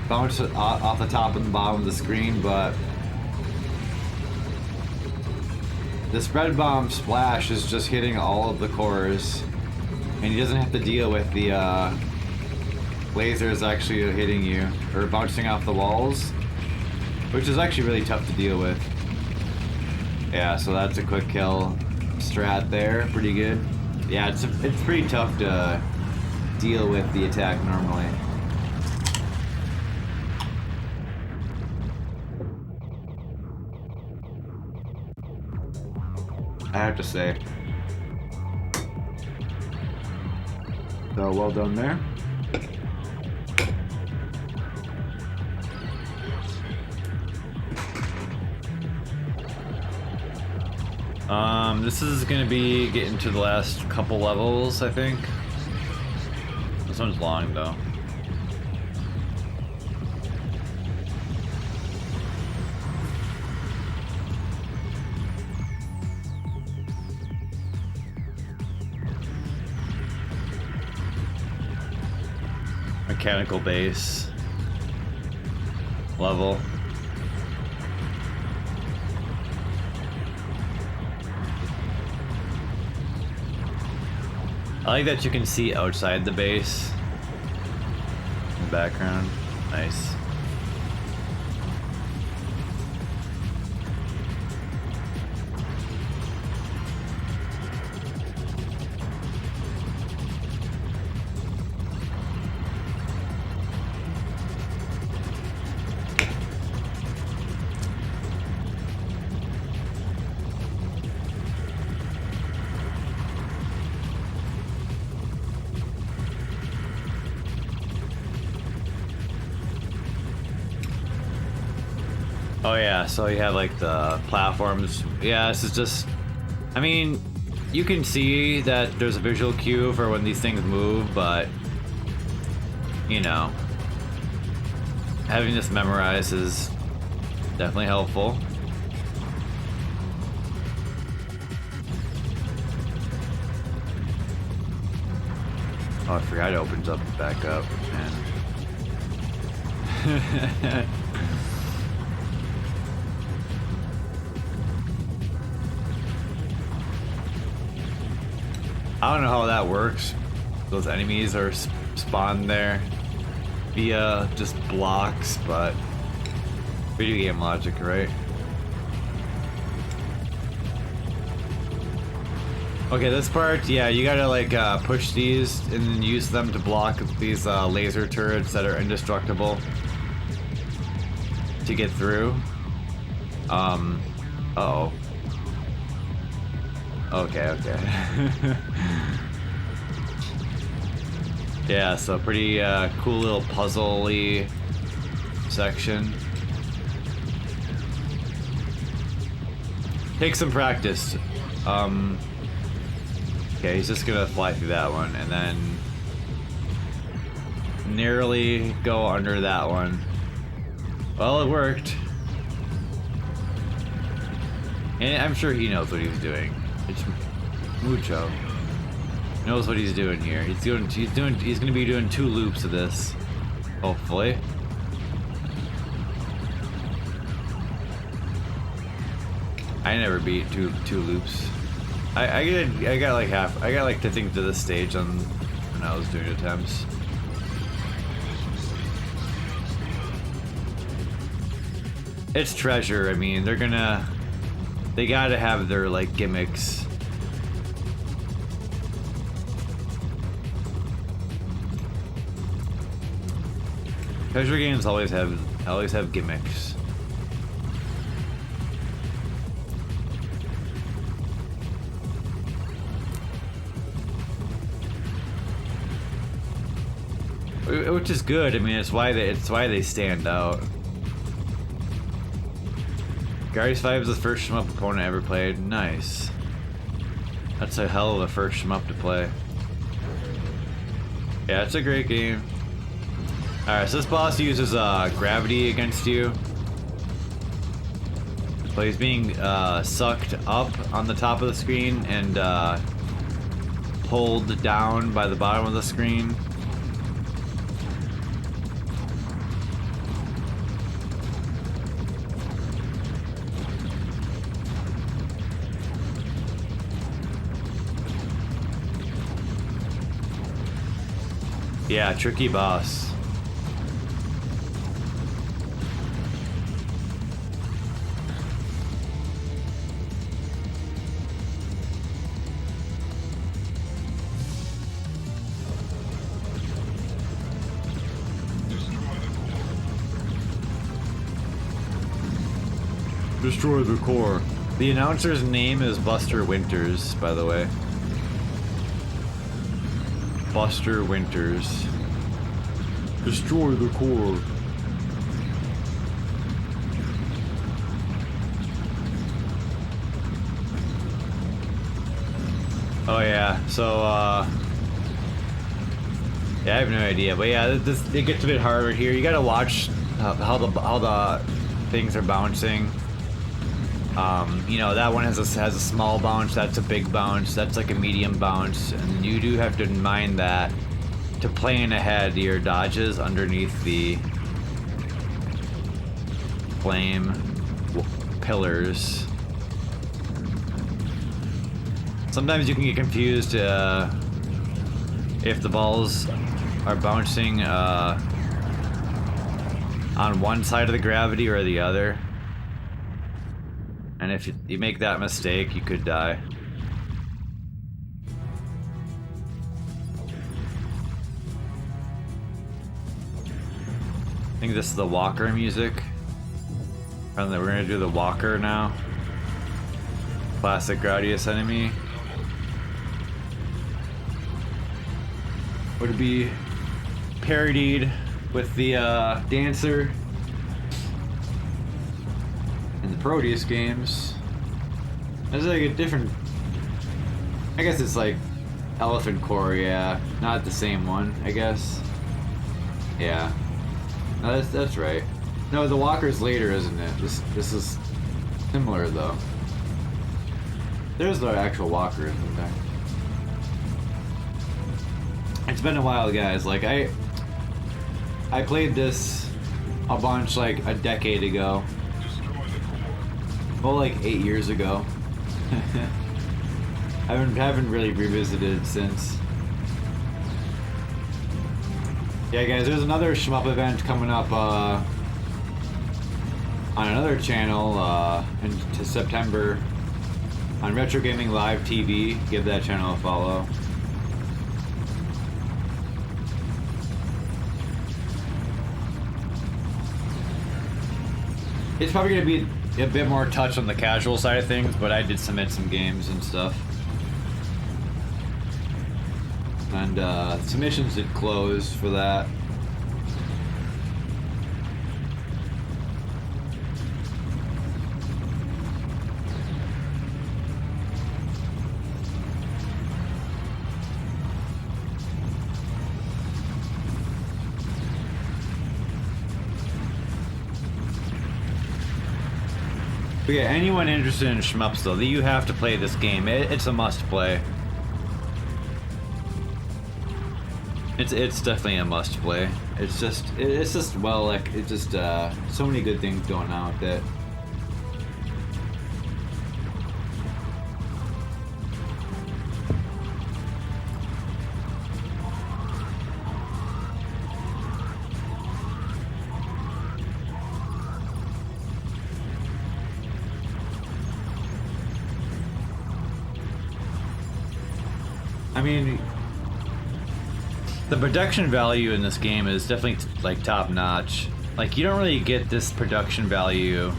bounce off the top and the bottom of the screen, but the spread bomb splash is just hitting all of the cores, and he doesn't have to deal with the lasers actually hitting you or bouncing off the walls, which is actually really tough to deal with. Yeah, so that's a quick kill strat there, pretty good. Yeah, it's pretty tough to deal with the attack normally. I have to say. So well done there. This is gonna be getting to the last couple levels, I think. This one's long though. mechanical base level. I like that you can see outside the base in the background. Nice. Oh yeah, so you have like the platforms. Yeah, this is just, I mean, you can see that there's a visual cue for when these things move, but, you know, having this memorized is definitely helpful. Oh, I forgot it opens up and back up, man. I don't know how that works. Those enemies are spawned there via just blocks, but video game logic, right? Okay, this part, yeah, you gotta like push these and then use them to block these laser turrets that are indestructible to get through. Uh-oh. Okay. Yeah, so pretty cool little puzzle-y section. Take some practice. Okay, he's just gonna fly through that one and then nearly go under that one. Well, it worked. And I'm sure he knows what he's doing. It's Mucho. Knows what he's doing here. He's gonna be doing 2 loops of this, hopefully. I never beat two loops. I got like to think to this stage on when I was doing attempts. It's treasure. I mean, they gotta have their like gimmicks. Treasure games always have gimmicks. Which is good. I mean, it's why they stand out. Guardians 5 is the first shmup opponent I ever played. Nice. That's a hell of a first shmup to play. Yeah, it's a great game. Alright, so this boss uses gravity against you. So he's being sucked up on the top of the screen and pulled down by the bottom of the screen. Yeah, tricky boss. Destroy the core. The announcer's name is Buster Winters, by the way. Buster Winters. Destroy the core. Oh yeah, so yeah, I have no idea, but yeah, it gets a bit harder here. You gotta watch how the things are bouncing. You know, that one has a small bounce, that's a big bounce, that's like a medium bounce, and you do have to mind that to plan ahead your dodges underneath the flame pillars. Sometimes you can get confused if the balls are bouncing on one side of the gravity or the other. And if you make that mistake, you could die. I think this is the walker music. And we're gonna do the walker now. Classic Gradius enemy. Would be parodied with the dancer in the Proteus games. It's like a different. I guess it's like Elephant Core, yeah. Not the same one, I guess. Yeah. No, that's right. No, the walker's later, isn't it? This is similar though. There's the actual walker, isn't there? It's been a while, guys. Like I played this a bunch like a decade ago. Well, like 8 years ago. I haven't really revisited it since. Yeah, guys, there's another Shmup event coming up on another channel into September on Retro Gaming Live TV. Give that channel a follow. It's probably going to be a bit more touch on the casual side of things, but I did submit some games and stuff. And submissions did close for that. But yeah, anyone interested in shmups though, you have to play this game. It's a must play. It's definitely a must play. It's just well, like it's just so many good things going on with it. I mean, the production value in this game is definitely like top notch. Like you don't really get this production value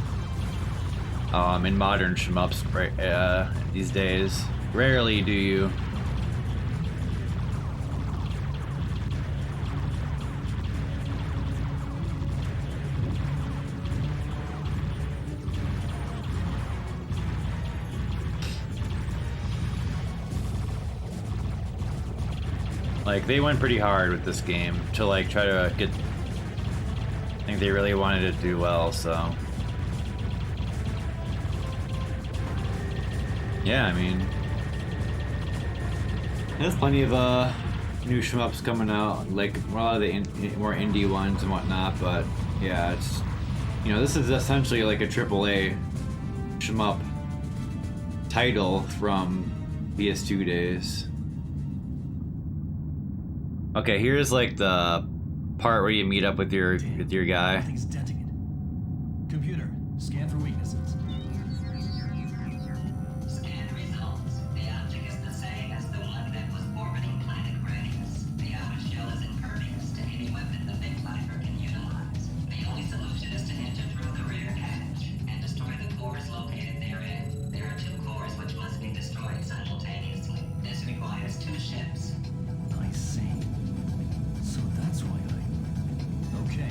in modern shmups right, these days. Rarely do you. Like, they went pretty hard with this game to, like, try to get... I think they really wanted it to do well, so... Yeah, I mean... There's plenty of, new shmups coming out, like, a lot of the more indie ones and whatnot, but, yeah, it's... You know, this is essentially, like, a AAA shmup title from PS2 days. Okay, here's like the part where you meet up with your guy. Nothing's denting it. Computer, scan for weaknesses. Scan results. The object is the same as the one that was orbiting planet Grace. The outer shell is impervious to any weapon the big climber can utilize. The only solution is to enter through the rear hatch and destroy the cores located therein. There are 2 cores which must be destroyed simultaneously. This requires 2 ships. I see. So that's why Okay,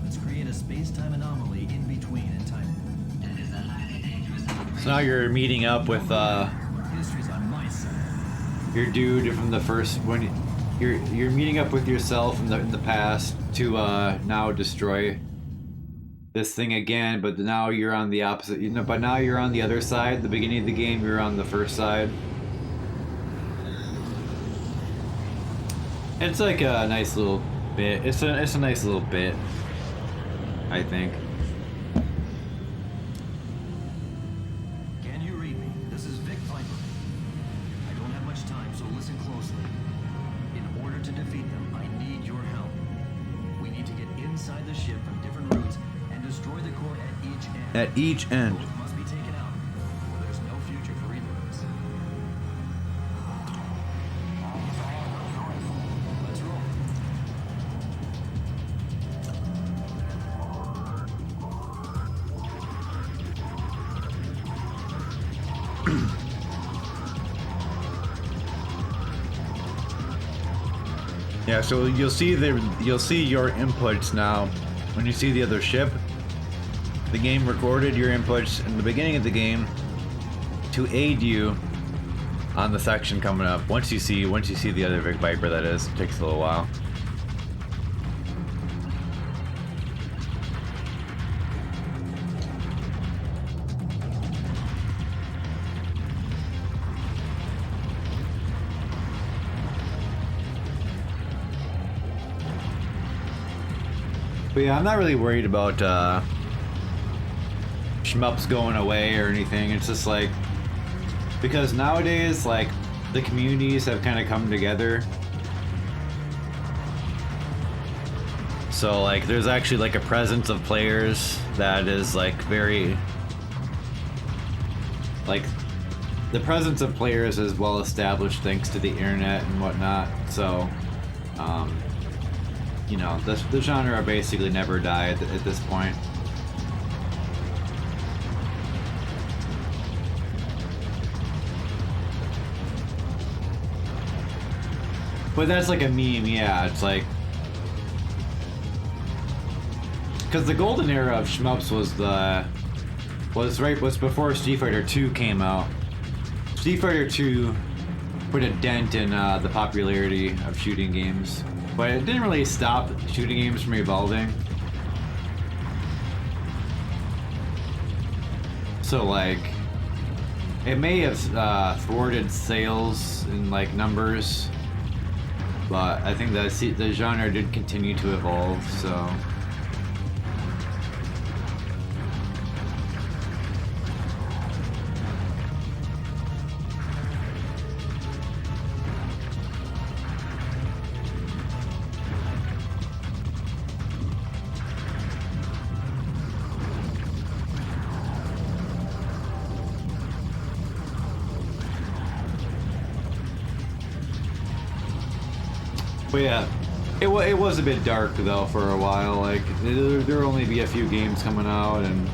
let's create a space-time anomaly in between in time. That is a highly dangerous operation. So now you're meeting up with History's on my side. your dude from the first when you're meeting up with yourself in the past to now destroy this thing again, but now you're on the opposite. You know, but now you're on the other side. The beginning of the game, you're on the first side. It's like a nice little bit. It's a nice little bit, I think. Can you read me? This is Vic Viper. I don't have much time, so listen closely. In order to defeat them, I need your help. We need to get inside the ship from different routes and destroy the core at each end. At each end. Both must be taken out, or there's no future for either of us. Let's roll. Yeah, so you'll see your inputs now. When you see the other ship, the game recorded your inputs in the beginning of the game to aid you on the section coming up. Once you see the other Vic Viper, that is, it takes a little while. But yeah, I'm not really worried about shmups going away or anything. It's just like, because nowadays, like, the communities have kind of come together. So like, there's actually like a presence of players that is like very, like, the presence of players is well established thanks to the internet and whatnot. So, you know, the genre basically never died at this point. But that's like a meme, yeah. It's like, because the golden era of shmups was before Street Fighter 2 came out. Street Fighter 2 put a dent in the popularity of shooting games. But it didn't really stop shooting games from evolving. So like, it may have thwarted sales in like numbers, but I think that the genre did continue to evolve. So. But yeah, it was a bit dark though for a while. Like there'll only be a few games coming out, and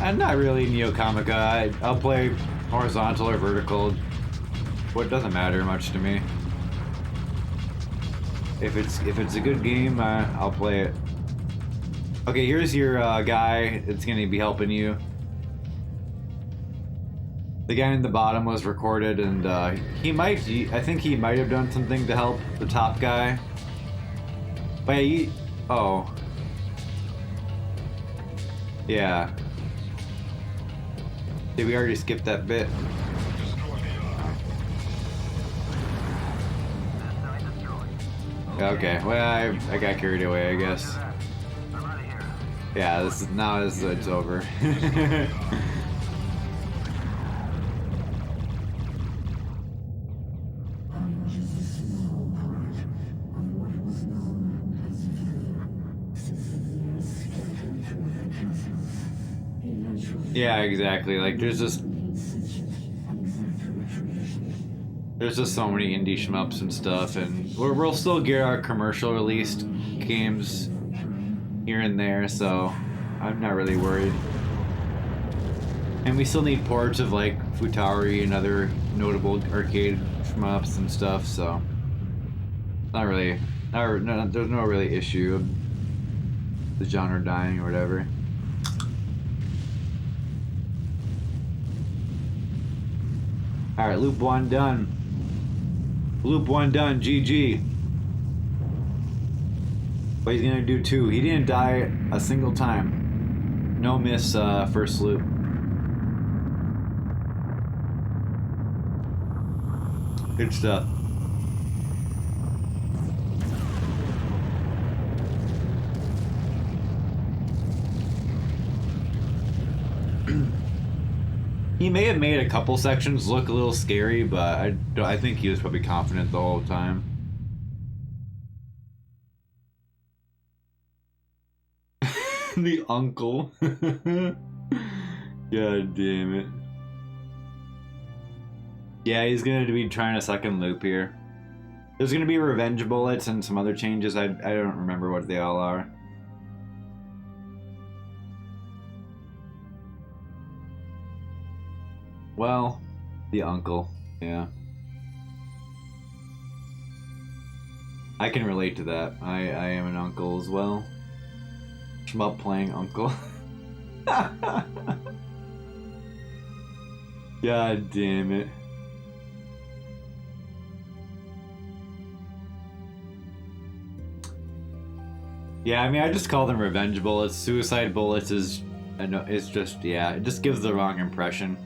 I'm not really Neo Comica. I'll play horizontal or vertical. What doesn't matter much to me. If it's a good game, I'll play it. Okay, here's your guy that's gonna be helping you. The guy in the bottom was recorded, and I think he might have done something to help the top guy. But oh. Yeah. Did we already skip that bit? Okay, well, I got carried away, I guess. Yeah, now it's over. Yeah, exactly. Like there's just so many indie shmups and stuff, and we'll still get our commercial released games here and there, so I'm not really worried. And we still need ports of like Futari and other notable arcade shmups and stuff, so there's no really issue of the genre dying or whatever. Alright, loop 1 done. Loop 1 done, GG. But he's gonna do 2. He didn't die a single time. No miss, first loop. Good stuff. He may have made a couple sections look a little scary, but I think he was probably confident the whole time. The uncle. God damn it. Yeah, he's gonna be trying a second loop here. There's gonna be revenge bullets and some other changes. I don't remember what they all are. Well, the uncle, yeah. I can relate to that. I am an uncle as well. Shmup playing uncle. God damn it. Yeah, I mean, I just call them revenge bullets. Suicide bullets is, it's just, yeah, it just gives the wrong impression.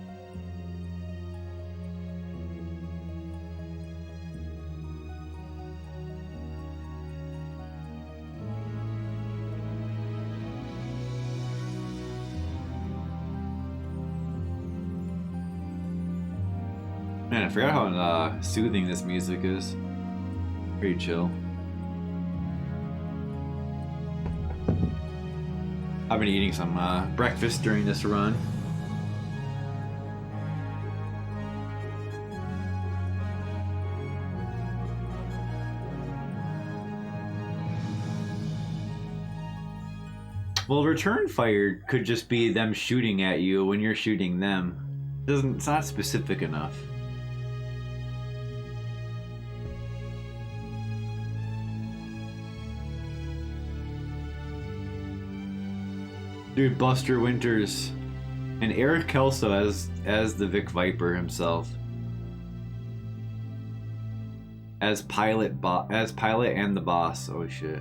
Man, I forgot how soothing this music is. Pretty chill. I've been eating some breakfast during this run. Well, return fire could just be them shooting at you when you're shooting them. It's not specific enough. Dude, Buster Winters and Eric Kelso as the Vic Viper himself, as pilot and the boss. Oh shit.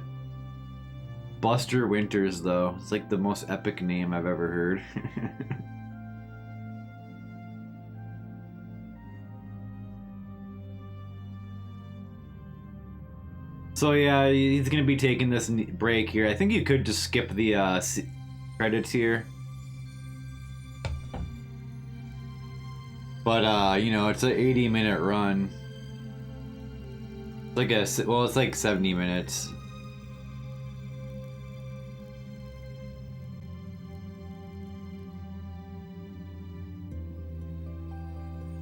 Buster Winters though, it's like the most epic name I've ever heard. So yeah, he's gonna be taking this break here. I think you could just skip the credits here, but you know, it's an 80-minute run. It's like it's like 70 minutes.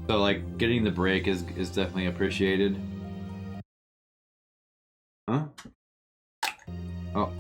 So like getting the break is definitely appreciated. Huh? Oh.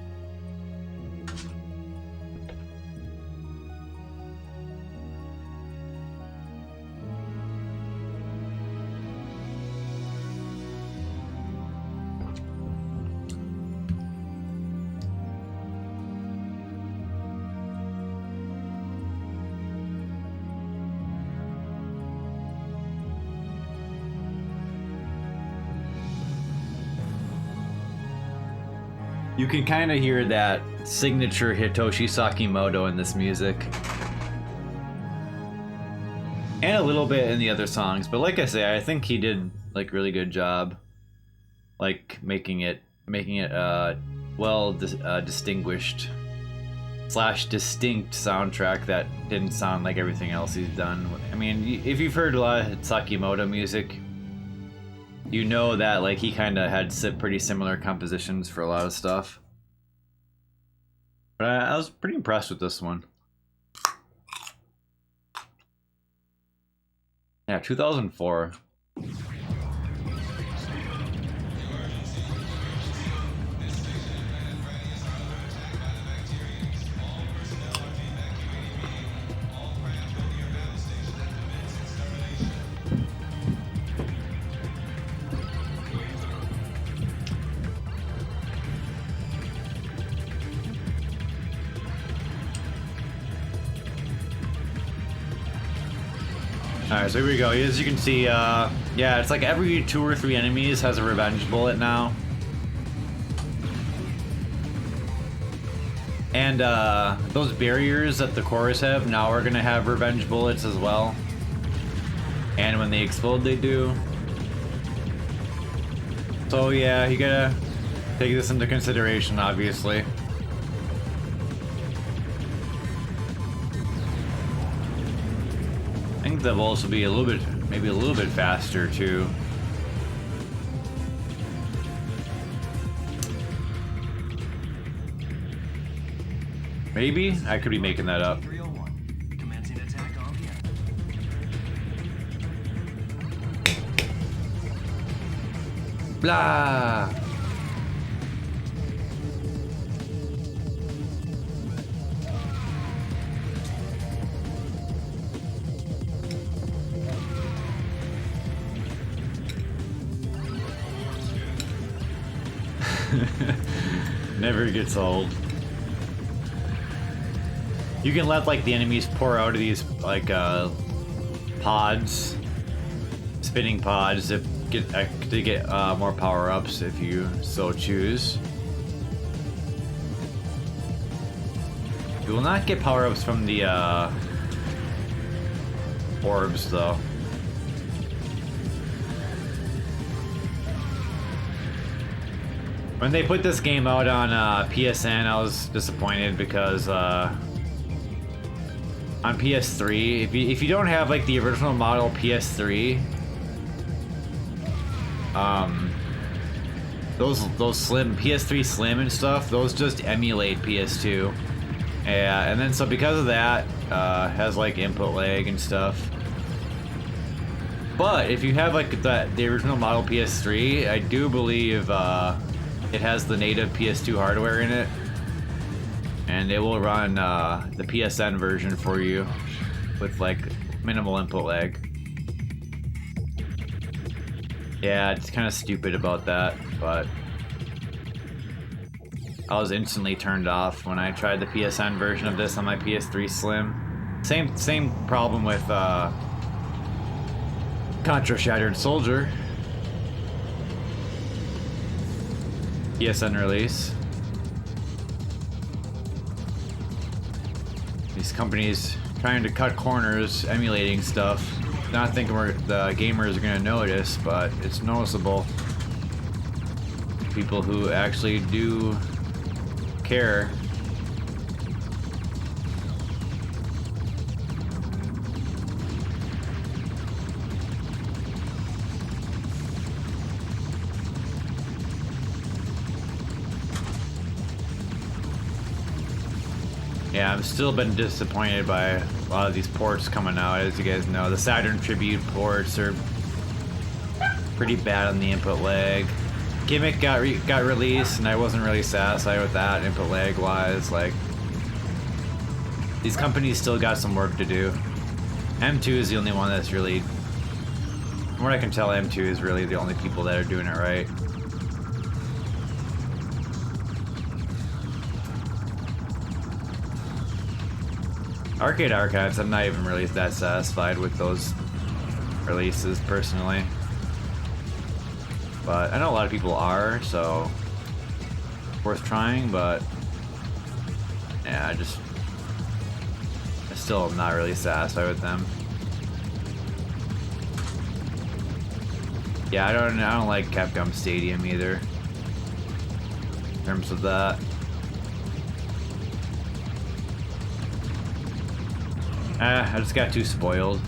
You can kind of hear that signature Hitoshi Sakimoto in this music. And a little bit in the other songs, but like I say, I think he did like really good job like making it well distinguished / distinct soundtrack that didn't sound like everything else he's done. I mean, if you've heard a lot of Sakimoto music, you know that like he kind of had pretty similar compositions for a lot of stuff. But I was pretty impressed with this one. Yeah, 2004. Alright, so here we go. As you can see, yeah, it's like every 2 or 3 enemies has a revenge bullet now. And those barriers that the cores have now are gonna have revenge bullets as well. And when they explode, they do. So yeah, you gotta take this into consideration, obviously. I think the bullets will be a little bit, maybe a little bit faster too. Maybe? I could be making that up. 301. Commencing attack on the enemy. Blah! Never gets old. You can let like the enemies pour out of these like pods, spinning pods, to get more power-ups if you so choose. You will not get power-ups from the orbs though. When they put this game out on PSN, I was disappointed because on PS3, if you don't have like the original model PS3, those slim PS3 Slim and stuff, those just emulate PS2. Yeah, and then so because of that, has like input lag and stuff. But if you have like the original model PS3, I do believe it has the native PS2 hardware in it. And it will run the PSN version for you with like minimal input lag. Yeah, it's kind of stupid about that, but I was instantly turned off when I tried the PSN version of this on my PS3 Slim. Same problem with Contra Shattered Soldier PSN release. These companies trying to cut corners, emulating stuff. Not thinking the gamers are gonna notice, but it's noticeable. People who actually do care. Yeah, I've still been disappointed by a lot of these ports coming out. As you guys know, the Saturn Tribute ports are pretty bad on the input lag. Gimmick got released, and I wasn't really satisfied with that input lag wise. Like, these companies still got some work to do. M2 is the only one that's really, from what I can tell, M2 is really the only people that are doing it right. Arcade Archives, I'm not even really that satisfied with those releases personally. But I know a lot of people are, so worth trying, but yeah, I still am not really satisfied with them. Yeah, I don't like Capcom Stadium either in terms of that. I just got too spoiled.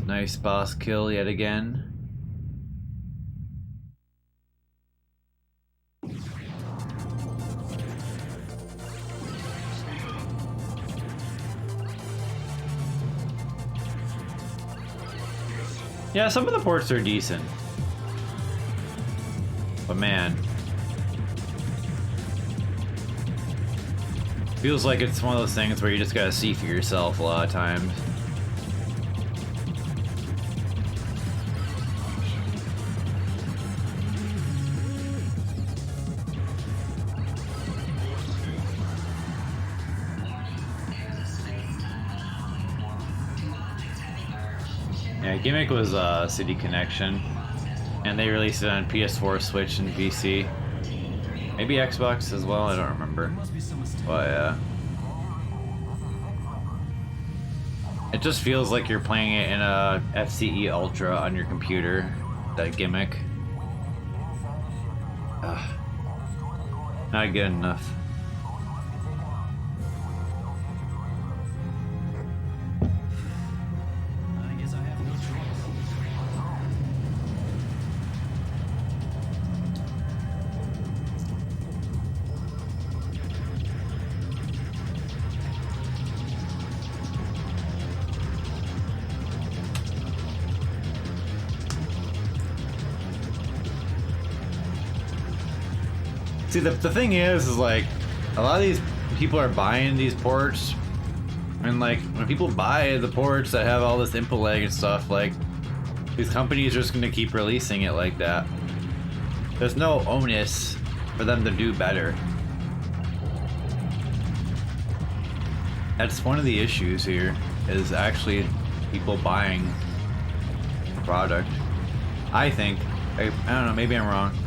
Nice boss kill yet again. Yeah, some of the ports are decent. But man, feels like it's one of those things where you just gotta see for yourself a lot of times. Yeah, gimmick was City Connection, and they released it on PS4, Switch, and PC. Maybe Xbox as well. I don't remember. But yeah, it just feels like you're playing it in a FCE Ultra on your computer. That gimmick. Ugh. Not good enough. See, the thing is like, a lot of these people are buying these ports, and like, when people buy the ports that have all this input lag and stuff, like, these companies are just gonna keep releasing it like that. There's no onus for them to do better. That's one of the issues here, is actually people buying the product. I think. I don't know, maybe I'm wrong.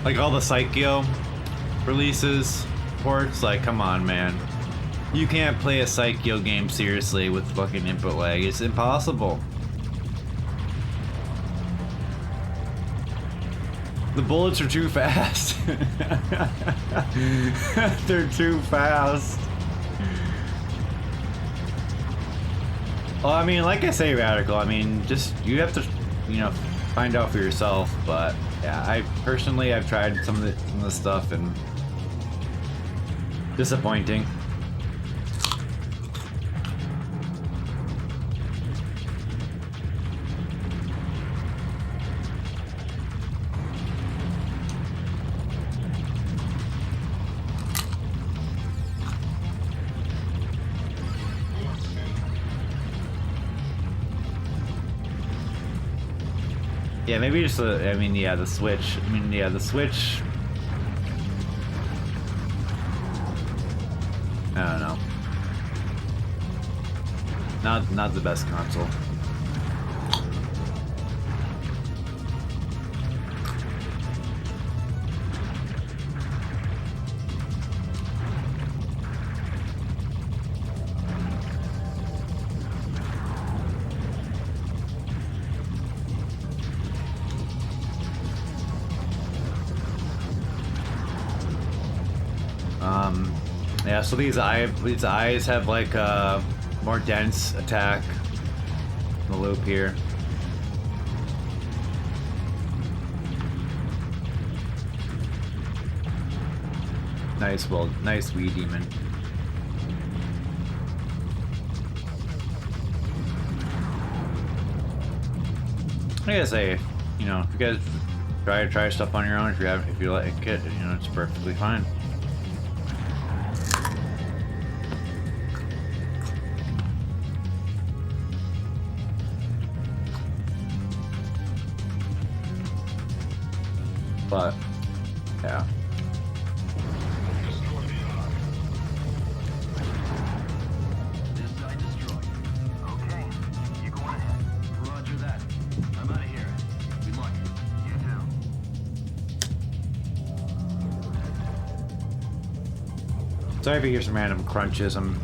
Like all the Psycho releases, ports, like, come on, man. You can't play a Psycho game seriously with fucking input lag. It's impossible. The bullets are too fast. They're too fast. Well, I mean, like I say, Radical, I mean, just, you have to, you know, find out for yourself, but yeah, I've tried some of the stuff and disappointing. Yeah, maybe just the Switch. The Switch. I don't know. Not the best console. Yeah, so these eyes have like a more dense attack in the loop here. Nice Wee Demon. I gotta say, you know, if you guys try stuff on your own, if you like it, you know, it's perfectly fine. But yeah. This side destroyed. Okay, you go ahead. Roger that. I'm out of here. Good luck. You too. Sorry if you hear some random crunches. I'm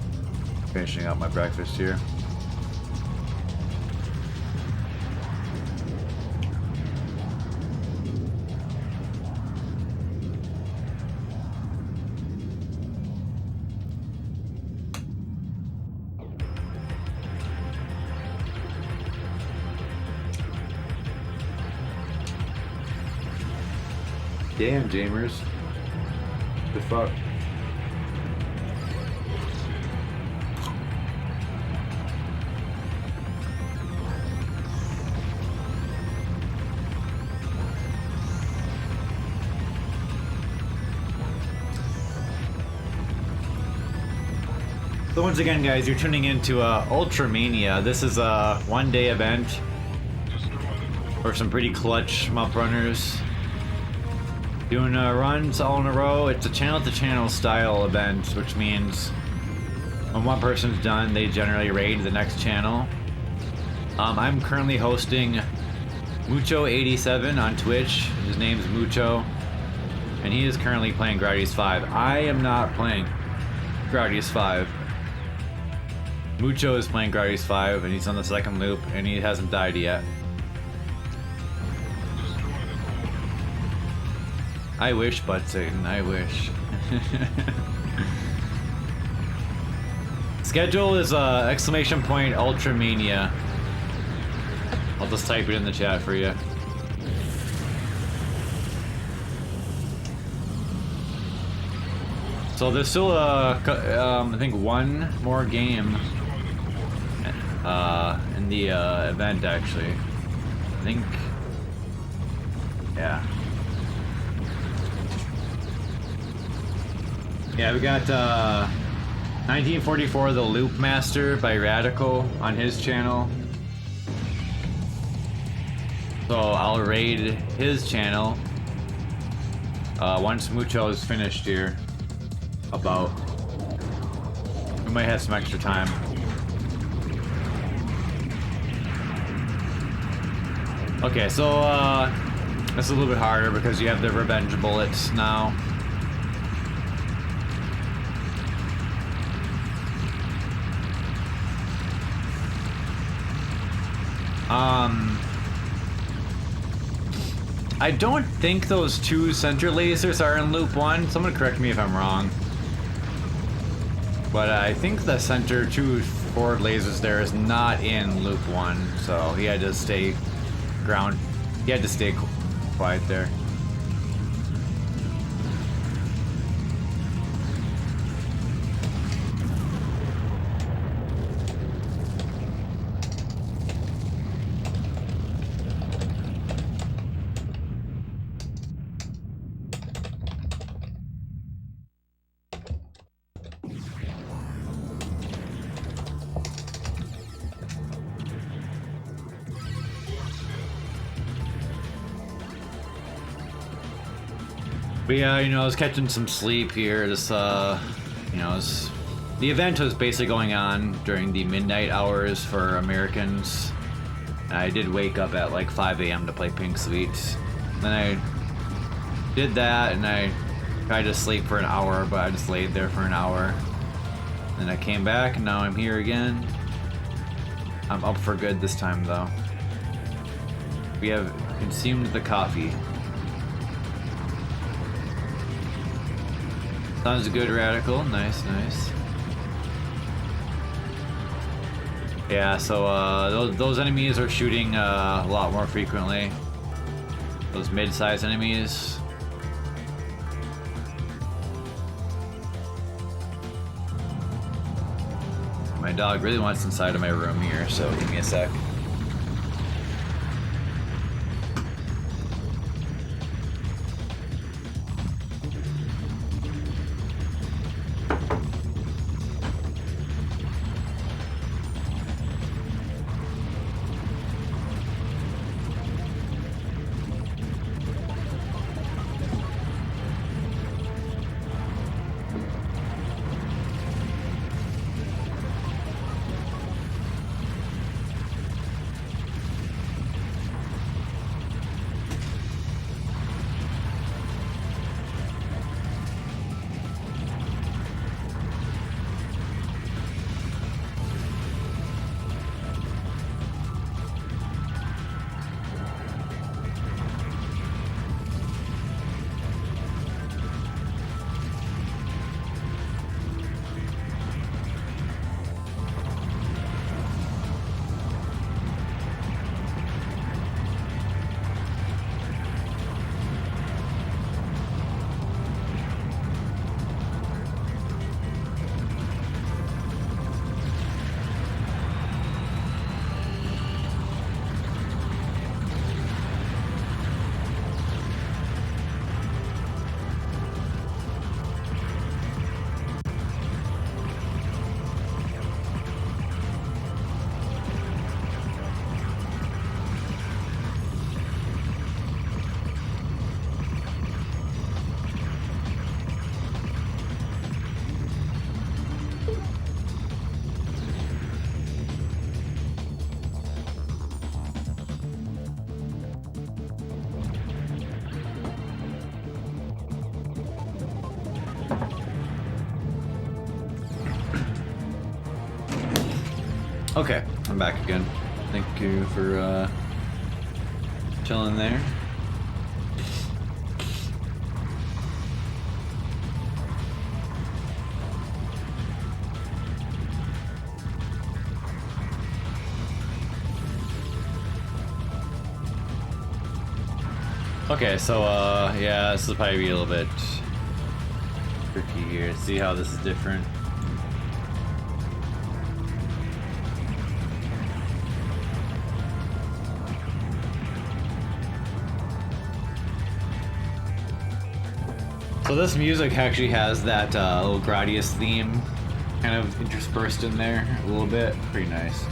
finishing up my breakfast here. Damn, Jamers. The fuck? So once again, guys, you're tuning into Ultramania. This is a one-day event. for some pretty clutch Shmup runners. Doing runs all in a row. It's a channel-to-channel style event, which means when one person's done, they generally raid the next channel. I'm currently hosting Mucho87 on Twitch. His name's Mucho, and he is currently playing Gradius 5. I am not playing Gradius 5. Mucho is playing Gradius 5, and he's on the second loop, and he hasn't died yet. I wish, Bud Satan, I wish. Schedule is !Ultramania. I'll just type it in the chat for you. So there's still I think one more game in the event actually. I think, yeah. Yeah, we got 1944 The Loop Master by Radical on his channel. So I'll raid his channel once Mucho is finished here. About. We might have some extra time. Okay, so it's a little bit harder because you have the revenge bullets now. I don't think those two center lasers are in loop 1. Someone correct me if I'm wrong. But I think the center 2 forward lasers there is not in loop 1, so he had to stay he had to stay quiet there. But yeah, you know, I was catching some sleep here. Just, you know, the event was basically going on during the midnight hours for Americans. I did wake up at like 5 a.m. to play 핑크스위츠. Then I did that, and I tried to sleep for an hour, but I just laid there for an hour. Then I came back, and now I'm here again. I'm up for good this time, though. We have consumed the coffee. Sounds good, Radical. Nice, nice. Yeah, so those enemies are shooting a lot more frequently. Those mid-sized enemies. My dog really wants inside of my room here, so give me a sec. Okay, I'm back again. Thank you for chilling there. Okay, so yeah, this will probably be a little bit tricky here. See how this is different. So this music actually has that little Gradius theme kind of interspersed in there a little bit. Pretty nice.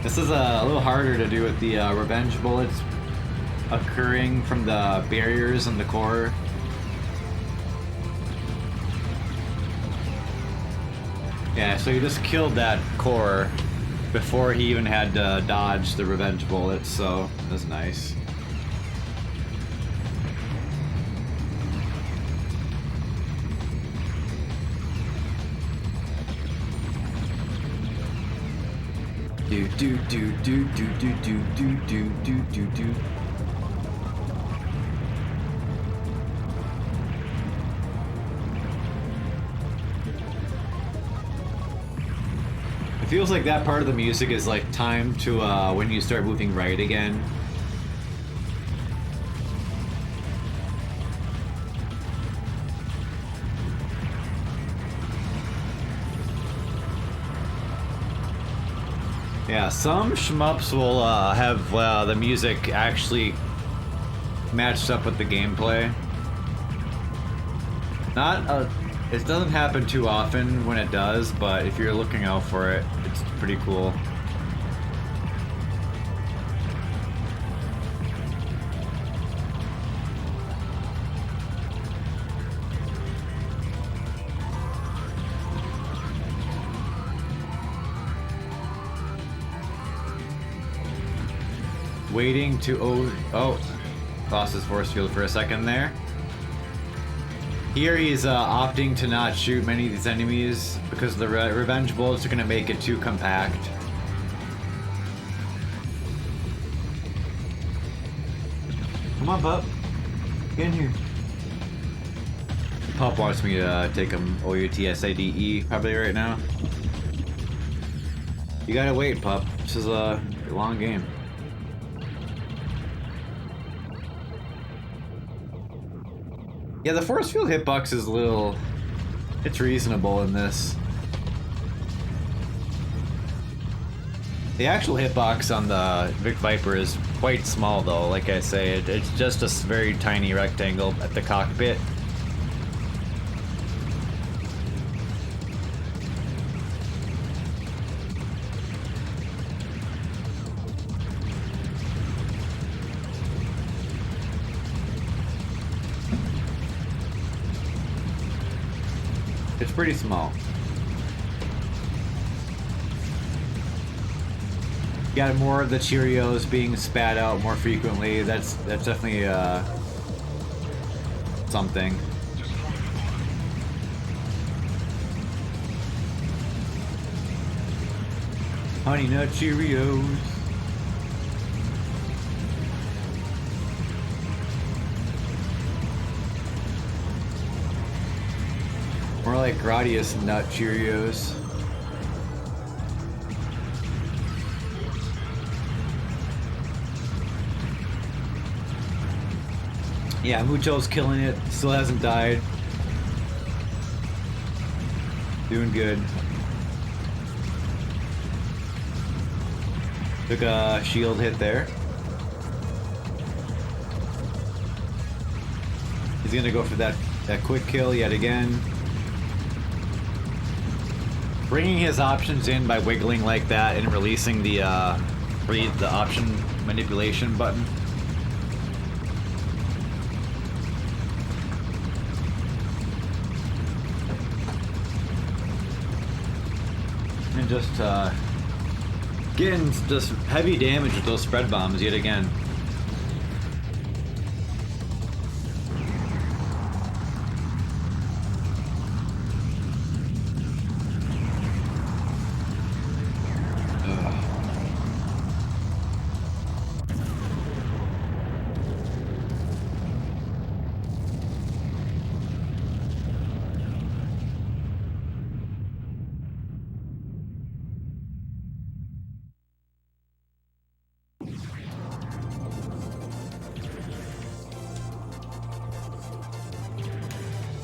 This is a little harder to do with the revenge bullets occurring from the barriers in the core. Yeah, so you just killed that core before he even had to dodge the revenge bullets, so that's nice. Do do do do do do do do do do do do. It feels like that part of the music is like timed to when you start moving right again. Yeah, some shmups will have the music actually matched up with the gameplay. It doesn't happen too often when it does, but if you're looking out for it, it's pretty cool. Waiting to lost his force field for a second there. Here he's opting to not shoot many of these enemies because the revenge bullets are going to make it too compact. Come on, pup. Get in here. Pup wants me to take him OUTSIDE probably right now. You gotta wait, pup. This is a long game. Yeah, the force field hitbox is a little... it's reasonable in this. The actual hitbox on the Vic Viper is quite small though, like I say. It's just a very tiny rectangle at the cockpit. It's pretty small. Got more of the Cheerios being spat out more frequently. That's definitely something. Honey Nut Cheerios. More like Gradius Nut Cheerios. Yeah, Mucho's killing it. Still hasn't died. Doing good. Took a shield hit there. He's gonna go for that quick kill yet again. Bringing his options in by wiggling like that and releasing the option manipulation button. And just getting just heavy damage with those spread bombs yet again.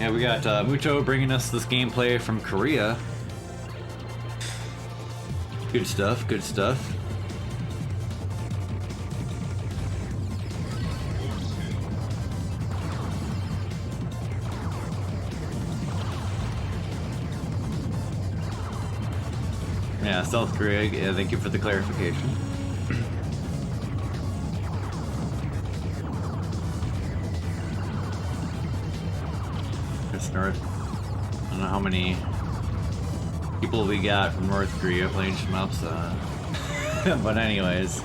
Yeah, we got Mucho bringing us this gameplay from Korea. Good stuff, good stuff. Yeah, South Korea, yeah, thank you for the clarification. North. I don't know how many people we got from North Korea playing Shmups, but anyways.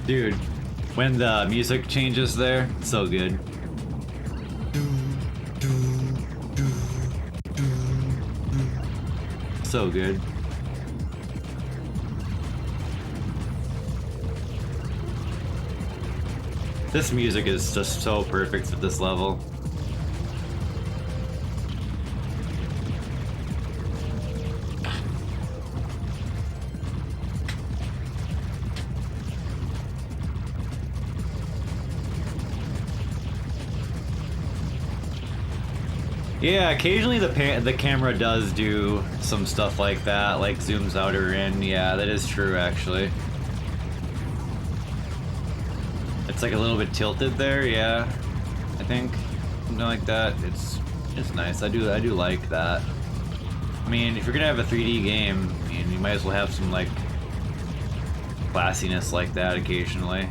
Dude, when the music changes there, so good. So good. This music is just so perfect for this level. Yeah, occasionally the camera does do some stuff like that, like zooms out or in. Yeah, that is true actually. It's like a little bit tilted there, yeah. I think something like that. It's nice. I do like that. I mean, if you're gonna have a 3D game, I mean, you might as well have some like classiness like that occasionally.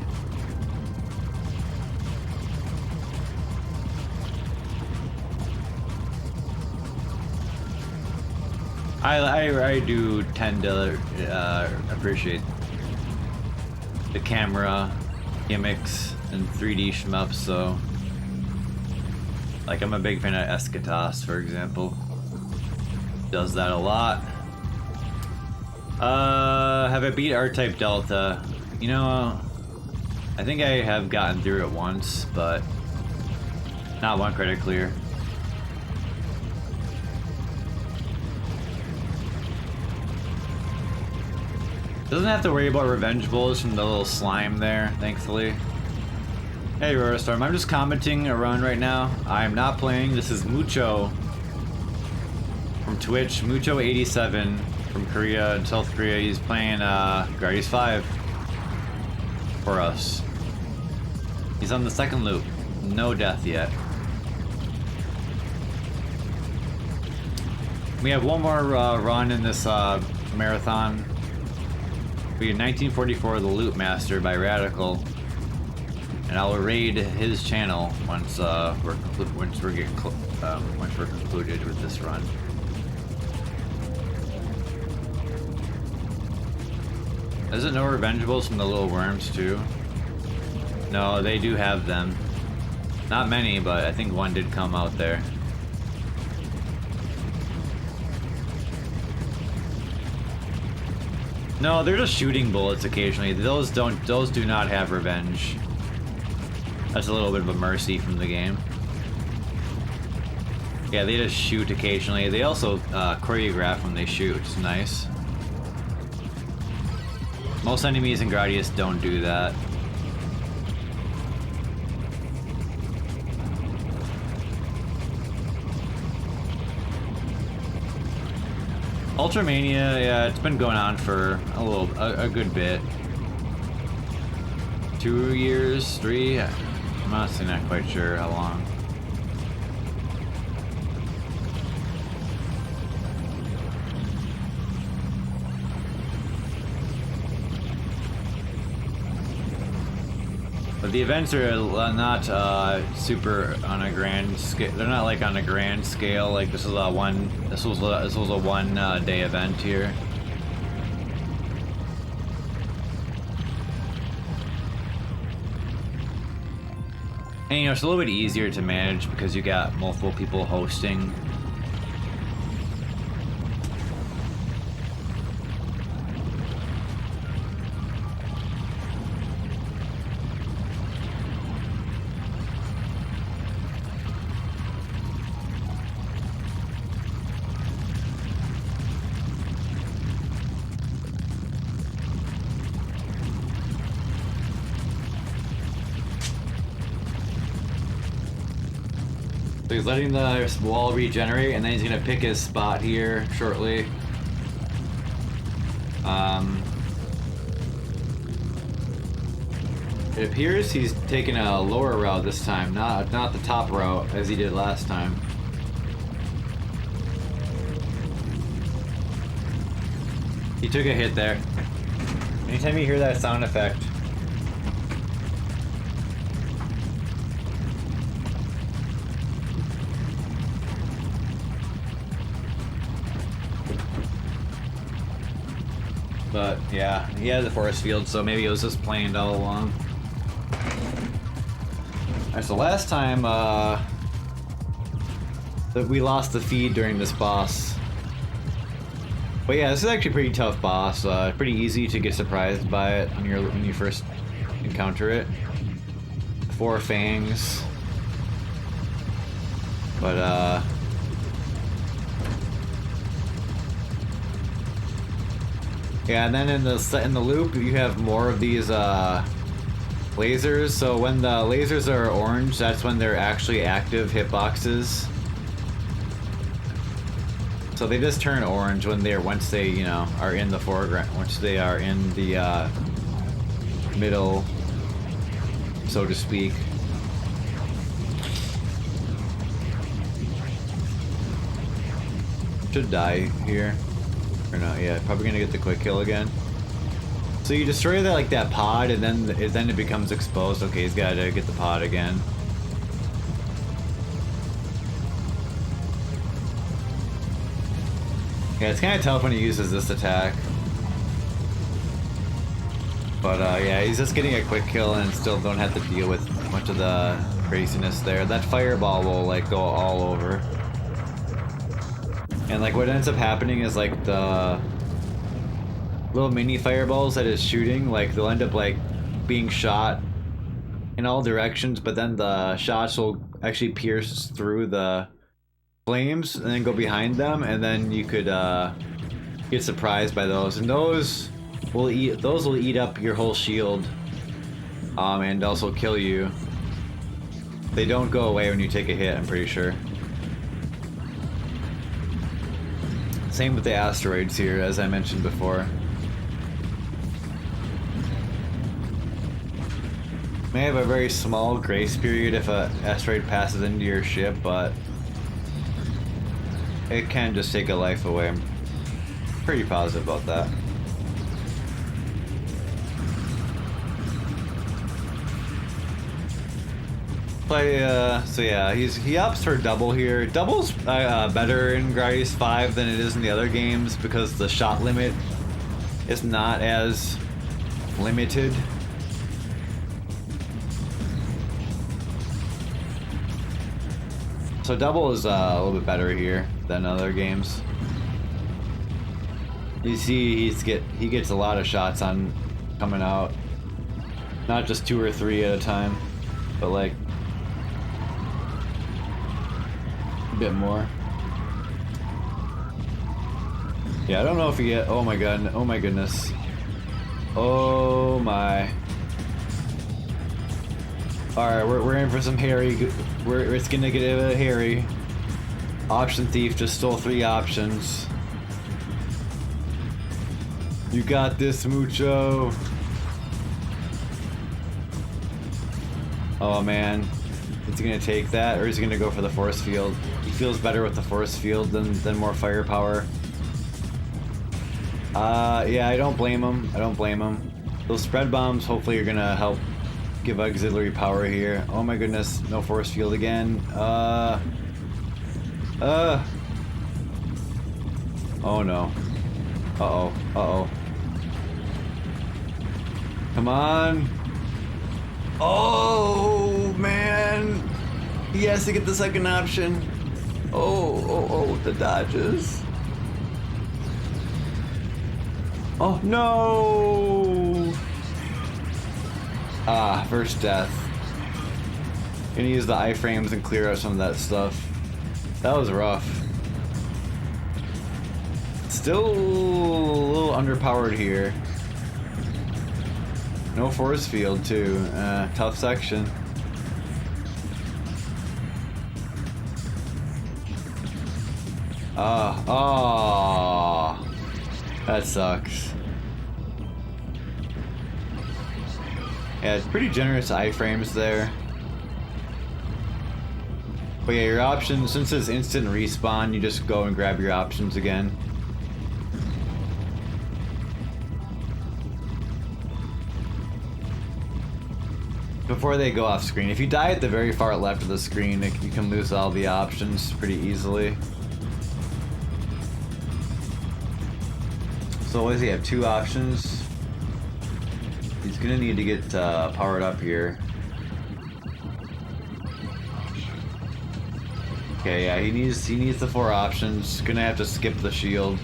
I do tend to appreciate the camera gimmicks and 3D shmups, so like I'm a big fan of Eschatos, for example. Does that a lot. Have I beat R-Type Delta? You know, I think I have gotten through it once, but not one credit clear. Doesn't have to worry about revenge bulls from the little slime there, thankfully. Hey Rorastorm, I'm just commenting a run right now. I'm not playing, this is Mucho from Twitch, Mucho87 from Korea and South Korea. He's playing Guardians 5 for us. He's on the second loop, no death yet. We have one more run in this marathon. We had 1944 The Loot Master by Radical, and I'll raid his channel once we're concluded with this run. Is it no revengeables from the little worms too? No, they do have them. Not many, but I think one did come out there. No, they're just shooting bullets occasionally. Those do not have revenge. That's a little bit of a mercy from the game. Yeah, they just shoot occasionally. They also choreograph when they shoot, which is nice. Most enemies in Gradius don't do that. Ultramania, yeah, it's been going on for a good bit. 2 years, 3? I'm honestly not quite sure how long. But the events are not super on a grand scale. They're not like on a grand scale. Like this was a one day event here. And you know, it's a little bit easier to manage because you got multiple people hosting. he's letting the wall regenerate, and then he's gonna pick his spot here shortly. It appears he's taking a lower route this time, not the top route as he did last time. He took a hit there. Anytime you hear that sound effect, but yeah, he has a force field, so maybe it was just planned all along. Alright, so last time that we lost the feed during this boss. But yeah, this is actually a pretty tough boss. Pretty easy to get surprised by it when you first encounter it. 4 fangs. But yeah, and then in the loop you have more of these lasers. So when the lasers are orange, that's when they're actually active hitboxes. So they just turn orange once they, you know, are in the foreground, once they are in the middle, so to speak. Should die here, or not? Yeah, probably gonna get the quick kill again. So you destroy that pod, and then it becomes exposed. Okay, he's gotta get the pod again. Yeah, it's kind of tough when he uses this attack. But yeah, he's just getting a quick kill and still don't have to deal with much of the craziness there. That fireball will like go all over. And like what ends up happening is like the little mini fireballs that it's shooting, like they'll end up like being shot in all directions, but then the shots will actually pierce through the flames and then go behind them, and then you could get surprised by those, and those will eat up your whole shield, and also kill you. They don't go away when you take a hit, I'm pretty sure. Same with the asteroids here, as I mentioned before. May have a very small grace period if an asteroid passes into your ship, but it can just take a life away. I'm pretty positive about that. But so yeah, he opts for double here. Double's better in Gradius 5 than it is in the other games because the shot limit is not as limited. So double is a little bit better here than other games. You see, he gets a lot of shots on coming out, not just 2 or 3 at a time, but like a bit more. Yeah, I don't know if you get. Oh my god! Oh my goodness! Oh my! All right, we're in for some hairy. It's gonna get a hairy. Option thief just stole 3 options. You got this, Mucho. Oh man, is he gonna take that, or is he gonna go for the force field? He feels better with the force field than more firepower. Yeah, I don't blame him. I don't blame him. Those spread bombs hopefully are gonna help give auxiliary power here. Oh my goodness, no force field again. Oh no. Uh-oh. Uh-oh. Come on. Oh man. He has to get the second option. Oh, the dodges. Oh no. Ah, first death. Gonna use the iframes and clear out some of that stuff. That was rough. Still a little underpowered here. No force field too. Tough section. Oh, that sucks. Yeah, it's pretty generous iframes there. But yeah, your options, since it's instant respawn, you just go and grab your options again. Before they go off screen. If you die at the very far left of the screen, you can lose all the options pretty easily. So what does he have? 2 options? He's gonna need to get powered up here. Okay, yeah, he needs the 4 options. Gonna have to skip the shield.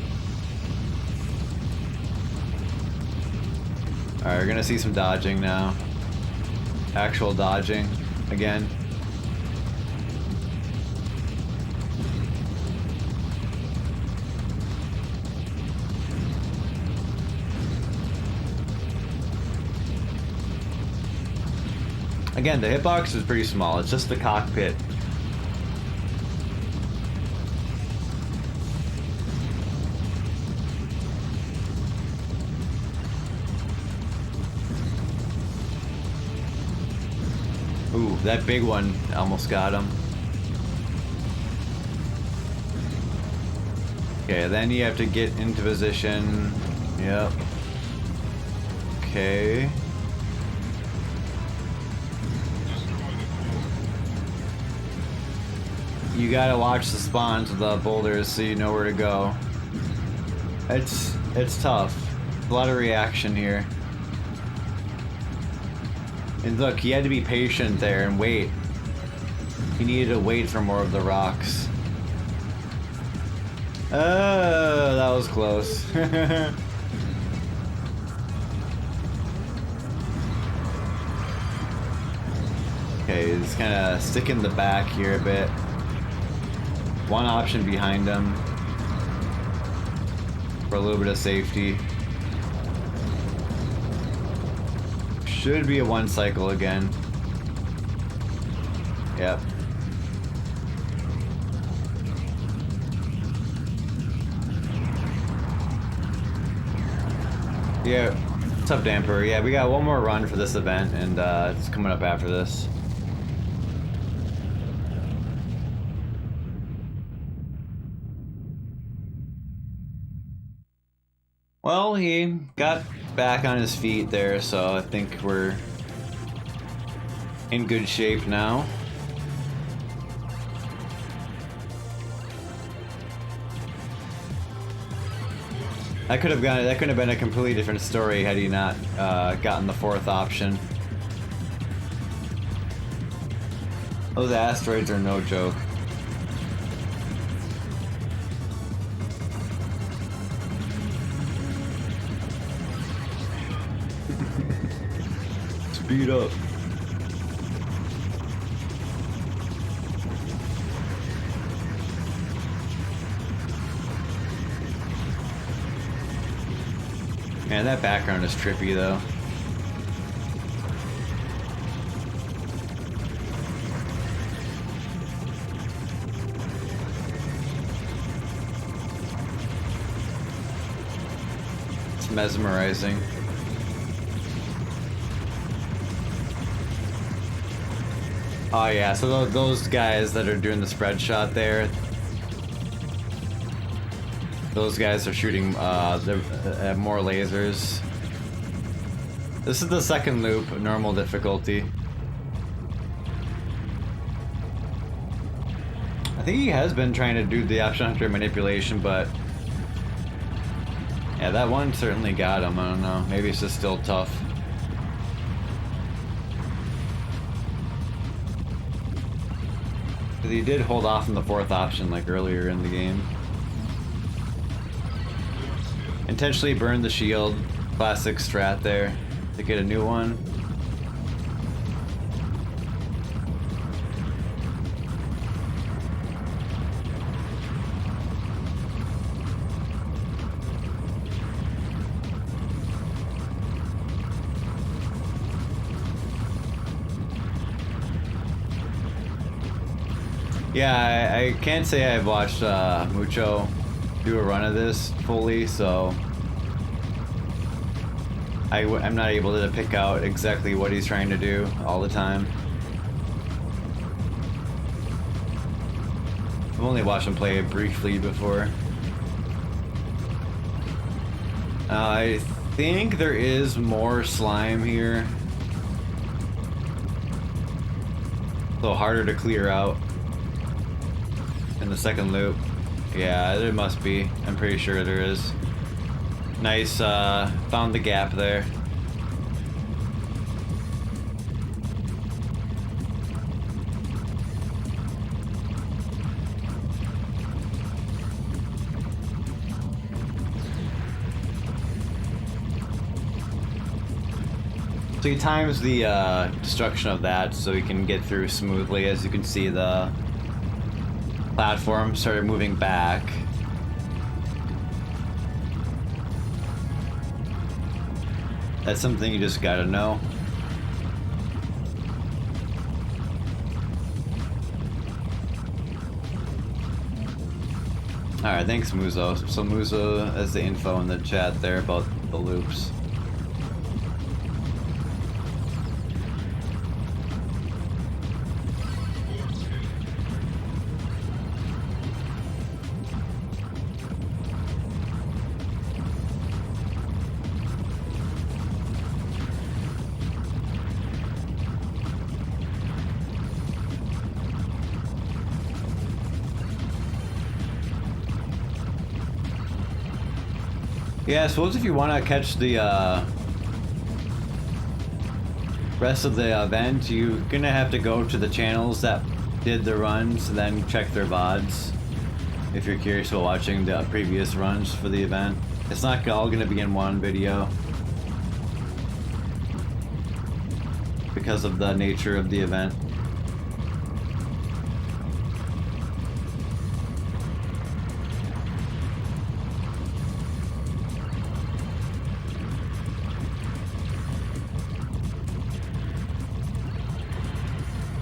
Alright, we're gonna see some dodging now. Actual dodging again. Again, the hitbox is pretty small. It's just the cockpit. Ooh, that big one almost got him. Okay, then you have to get into position. Yep. Okay. You gotta watch the spawns of the boulders so you know where to go. It's tough. A lot of reaction here. And look, he had to be patient there and wait. He needed to wait for more of the rocks. Oh, that was close. Okay, he's kind of sticking the back here a bit. 1 option behind him for a little bit of safety. Should be a 1 cycle again. Yep. Yeah. What's up, Damper? Yeah, we got 1 more run for this event, and it's coming up after this. Well, he got back on his feet there, so I think we're in good shape now. That could have been a completely different story had he not gotten the 4th option. Those asteroids are no joke. Speed up. Man, that background is trippy though. It's mesmerizing. Oh yeah, so those guys that are doing the spread shot there, those guys are shooting more lasers. This is the 2nd loop, normal difficulty. I think he has been trying to do the option hunter manipulation, but yeah, that one certainly got him. I don't know, maybe it's just still tough. He did hold off on the 4th option like earlier in the game. Intentionally burned the shield, classic strat there, to get a new one. Yeah, I can't say I've watched Mucho do a run of this fully, so I'm not able to pick out exactly what he's trying to do all the time. I've only watched him play it briefly before. I think there is more slime here. A little harder to clear out in the second loop. Yeah, there must be. I'm pretty sure there is. Nice, found the gap there. So he times the destruction of that so he can get through smoothly. As you can see, the platform started moving back. That's something you just gotta know. Alright, thanks Muzo. So Muzo has the info in the chat there about the loops. Yeah, I suppose if you want to catch the rest of the event, you're gonna have to go to the channels that did the runs and then check their VODs if you're curious about watching the previous runs for the event. It's not all gonna be in one video because of the nature of the event.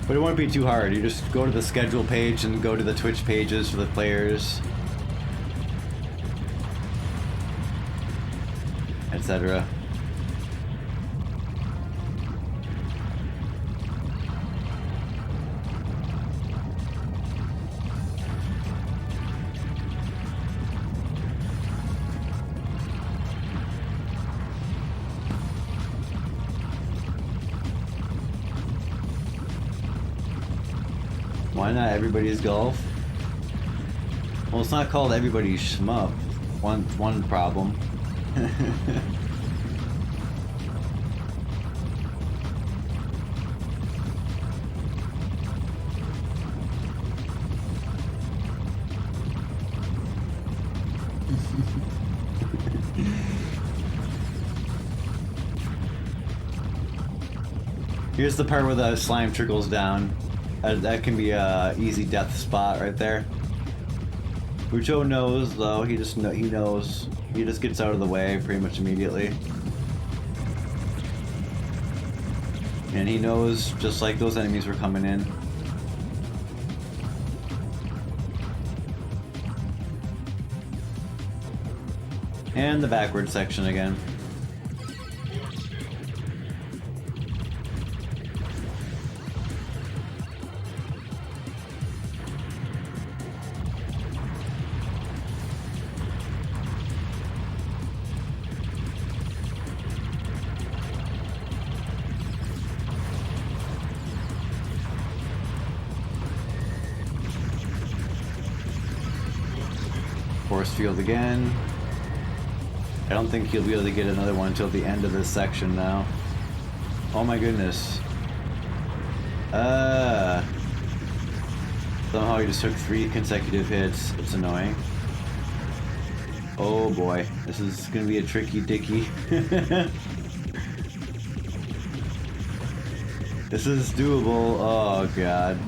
But it won't be too hard. You just go to the schedule page and go to the Twitch pages for the players, etc. Why not everybody's golf? Well, it's not called everybody's shmup. One problem. Here's the part where the slime trickles down. That can be a easy death spot right there. Mucho knows though. He knows. He just gets out of the way pretty much immediately. And he knows just like those enemies were coming in. And the backward section again. Force field again. I don't think he'll be able to get another one until the end of this section now. Oh my goodness. Somehow he just took 3 consecutive hits. It's annoying. Oh boy. This is gonna be a tricky dicky. This is doable. Oh god.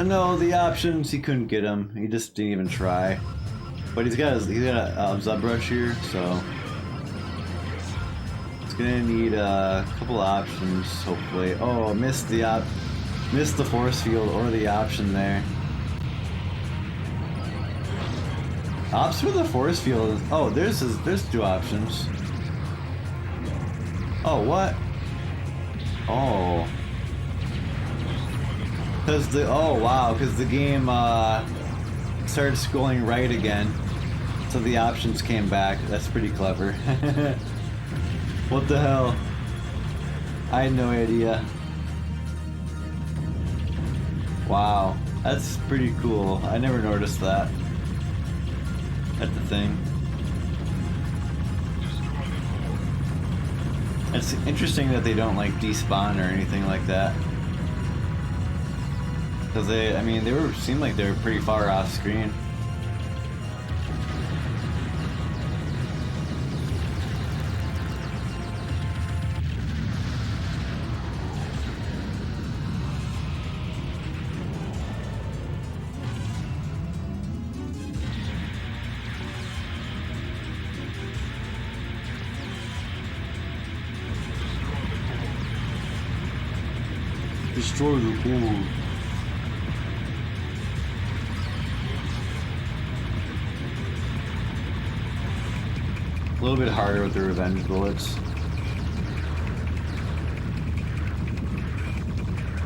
No, the options, he couldn't get him. He just didn't even try. But he's got a Zubrush here, so he's gonna need a couple options, hopefully. Oh, missed the Missed the force field or the option there. Ops for the force field. Oh, there's two options. Oh, what? Oh. Cause the wow, cause the game started scrolling right again, so the options came back. That's pretty clever. What the hell? I had no idea. Wow, that's pretty cool. I never noticed that. At the thing. It's interesting that they don't like despawn or anything like that. Cause they seemed like they were pretty far off screen. Destroy the board. A little bit harder with the revenge bullets.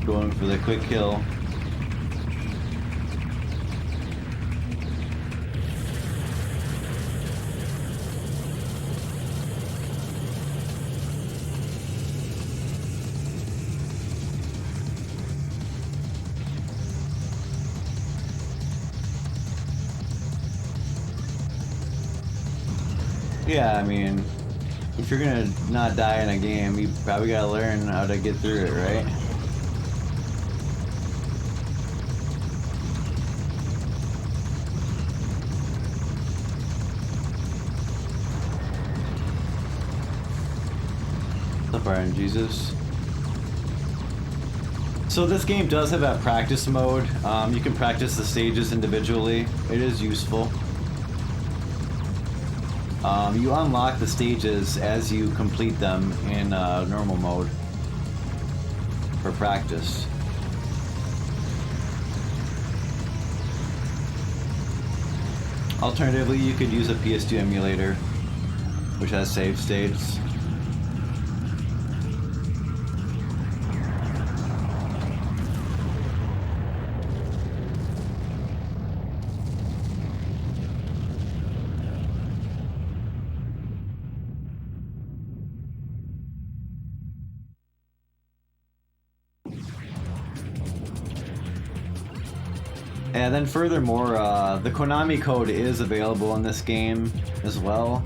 Going for the quick kill. Yeah, I mean, if you're gonna not die in a game, you probably gotta learn how to get through it, right? What's up, Iron Jesus? So this game does have a practice mode. You can practice the stages individually. It is useful. You unlock the stages as you complete them in normal mode for practice. Alternatively, you could use a PS2 emulator, which has save states. And then furthermore, the Konami code is available in this game as well.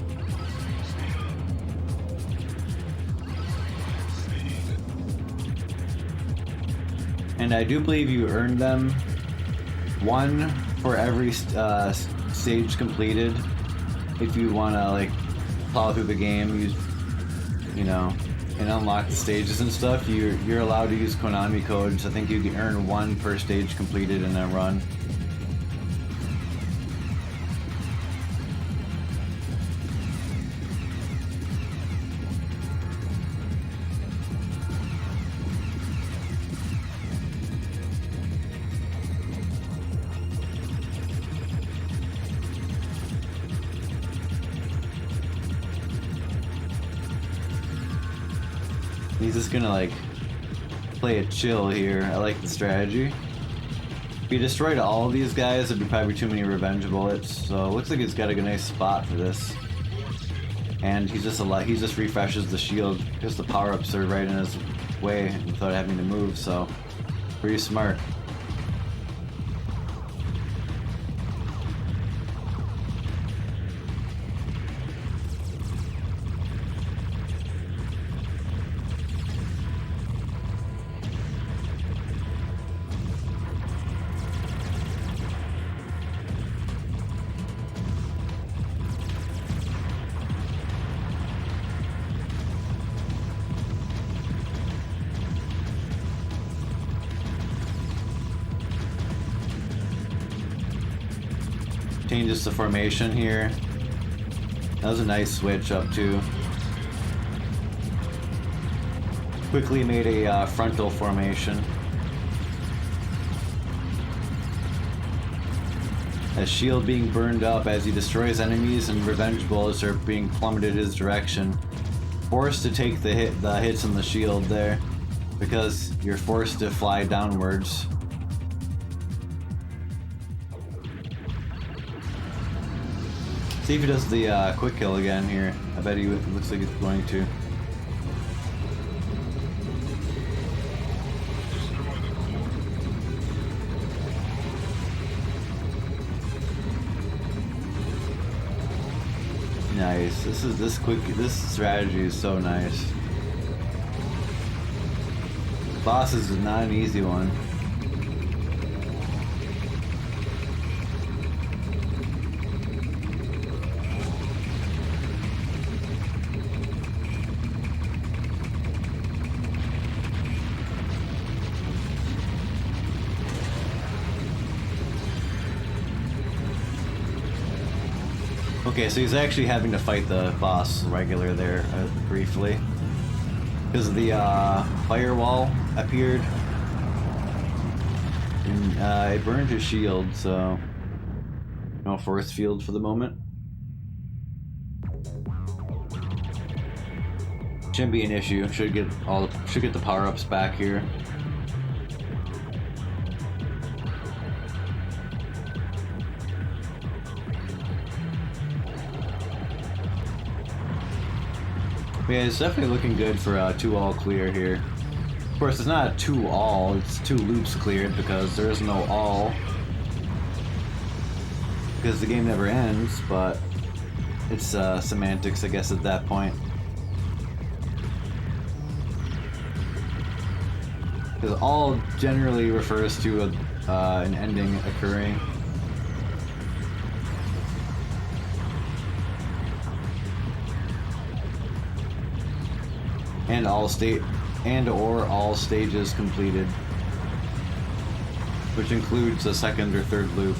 And I do believe you earn them, one for every stage completed. If you want to like follow through the game, you know, and unlock the stages and stuff, you're allowed to use Konami codes. I think you can earn one per stage completed in a run. He's just gonna like play it chill here. I like the strategy. If he destroyed all of these guys, it'd be probably too many revenge bullets. So it looks like he's got a nice spot for this. And he just refreshes the shield because the power-ups are right in his way without having to move. So pretty smart. Changes the formation here. That was a nice switch up too. Quickly made a frontal formation. A shield being burned up as he destroys enemies, and revenge bullets are being plummeted his direction. Forced to take the hits on the shield there, because you're forced to fly downwards. See if he does the quick kill again here. I bet he looks like he's going to. Nice. This strategy is so nice. Boss is not an easy one. Okay, so he's actually having to fight the boss regular there briefly, because the firewall appeared and it burned his shield, so no force field for the moment. Shouldn't be an issue. Should get the power-ups back here. Yeah, it's definitely looking good for 2-all clear here. Of course, it's not a 2-all, it's 2 loops cleared because there is no all. Because the game never ends, but it's semantics, I guess, at that point. Because all generally refers to an ending occurring. And all stages completed, which includes the second or third loop.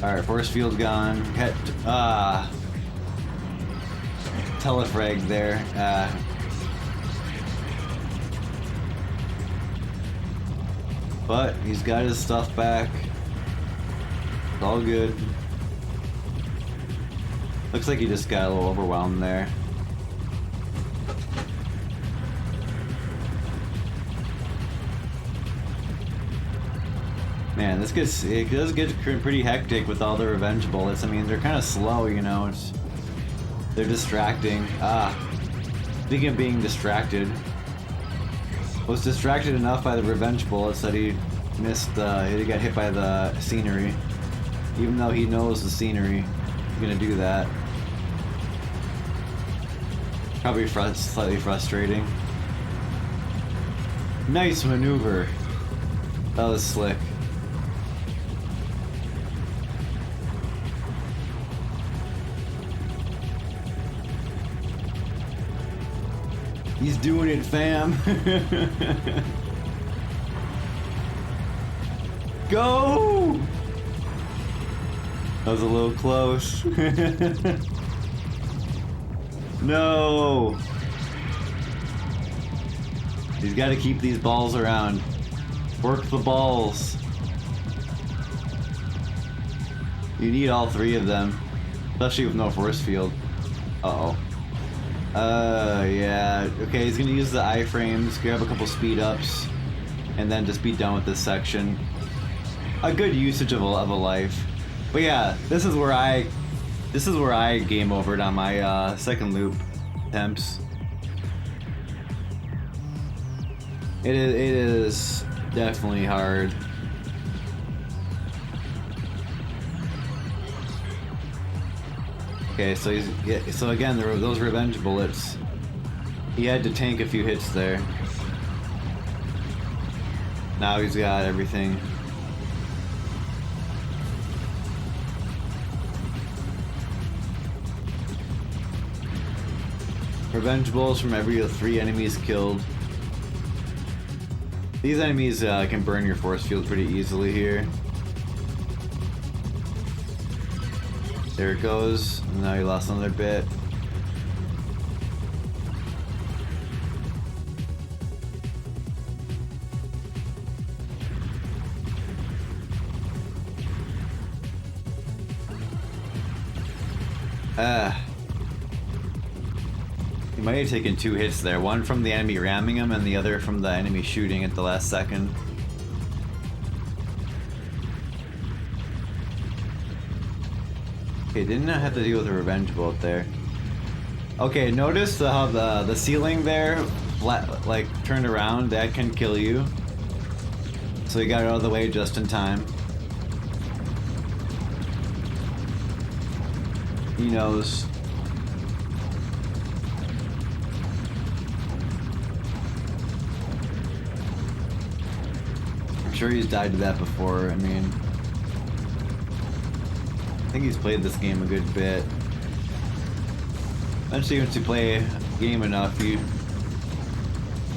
Alright, force field gone. Telefrag there. But he's got his stuff back. It's all good. Looks like he just got a little overwhelmed there. Man, it does get pretty hectic with all the revenge bullets. I mean, they're kind of slow, you know. They're distracting. Speaking of being distracted, was distracted enough by the revenge bullets that he missed. He got hit by the scenery. Even though he knows the scenery, he's gonna do that. Probably slightly frustrating. Nice maneuver. That was slick. He's doing it, fam. Go! That was a little close. No! He's got to keep these balls around. Work the balls. You need all 3 of them. Especially with no force field. Uh-oh. Yeah. Okay, he's gonna use the iframes, grab a couple speed ups, and then just be done with this section. A good usage of a life. But yeah, this is where I game overed on my second loop attempts. It is definitely hard. Okay, so so again, there were those revenge bullets. He had to tank a few hits there. Now he's got everything. Revenge bullets from every 3 enemies killed. These enemies can burn your force field pretty easily here. There it goes. Now he lost another bit. He might have taken 2 hits there. One from the enemy ramming him and the other from the enemy shooting at the last second. Okay, didn't I have to deal with a revenge bolt there? Okay, notice how the ceiling there, like, turned around. That can kill you. So he got out of the way just in time. He knows. I'm sure he's died to that before. I mean, I think he's played this game a good bit. Eventually, once you play a game enough, you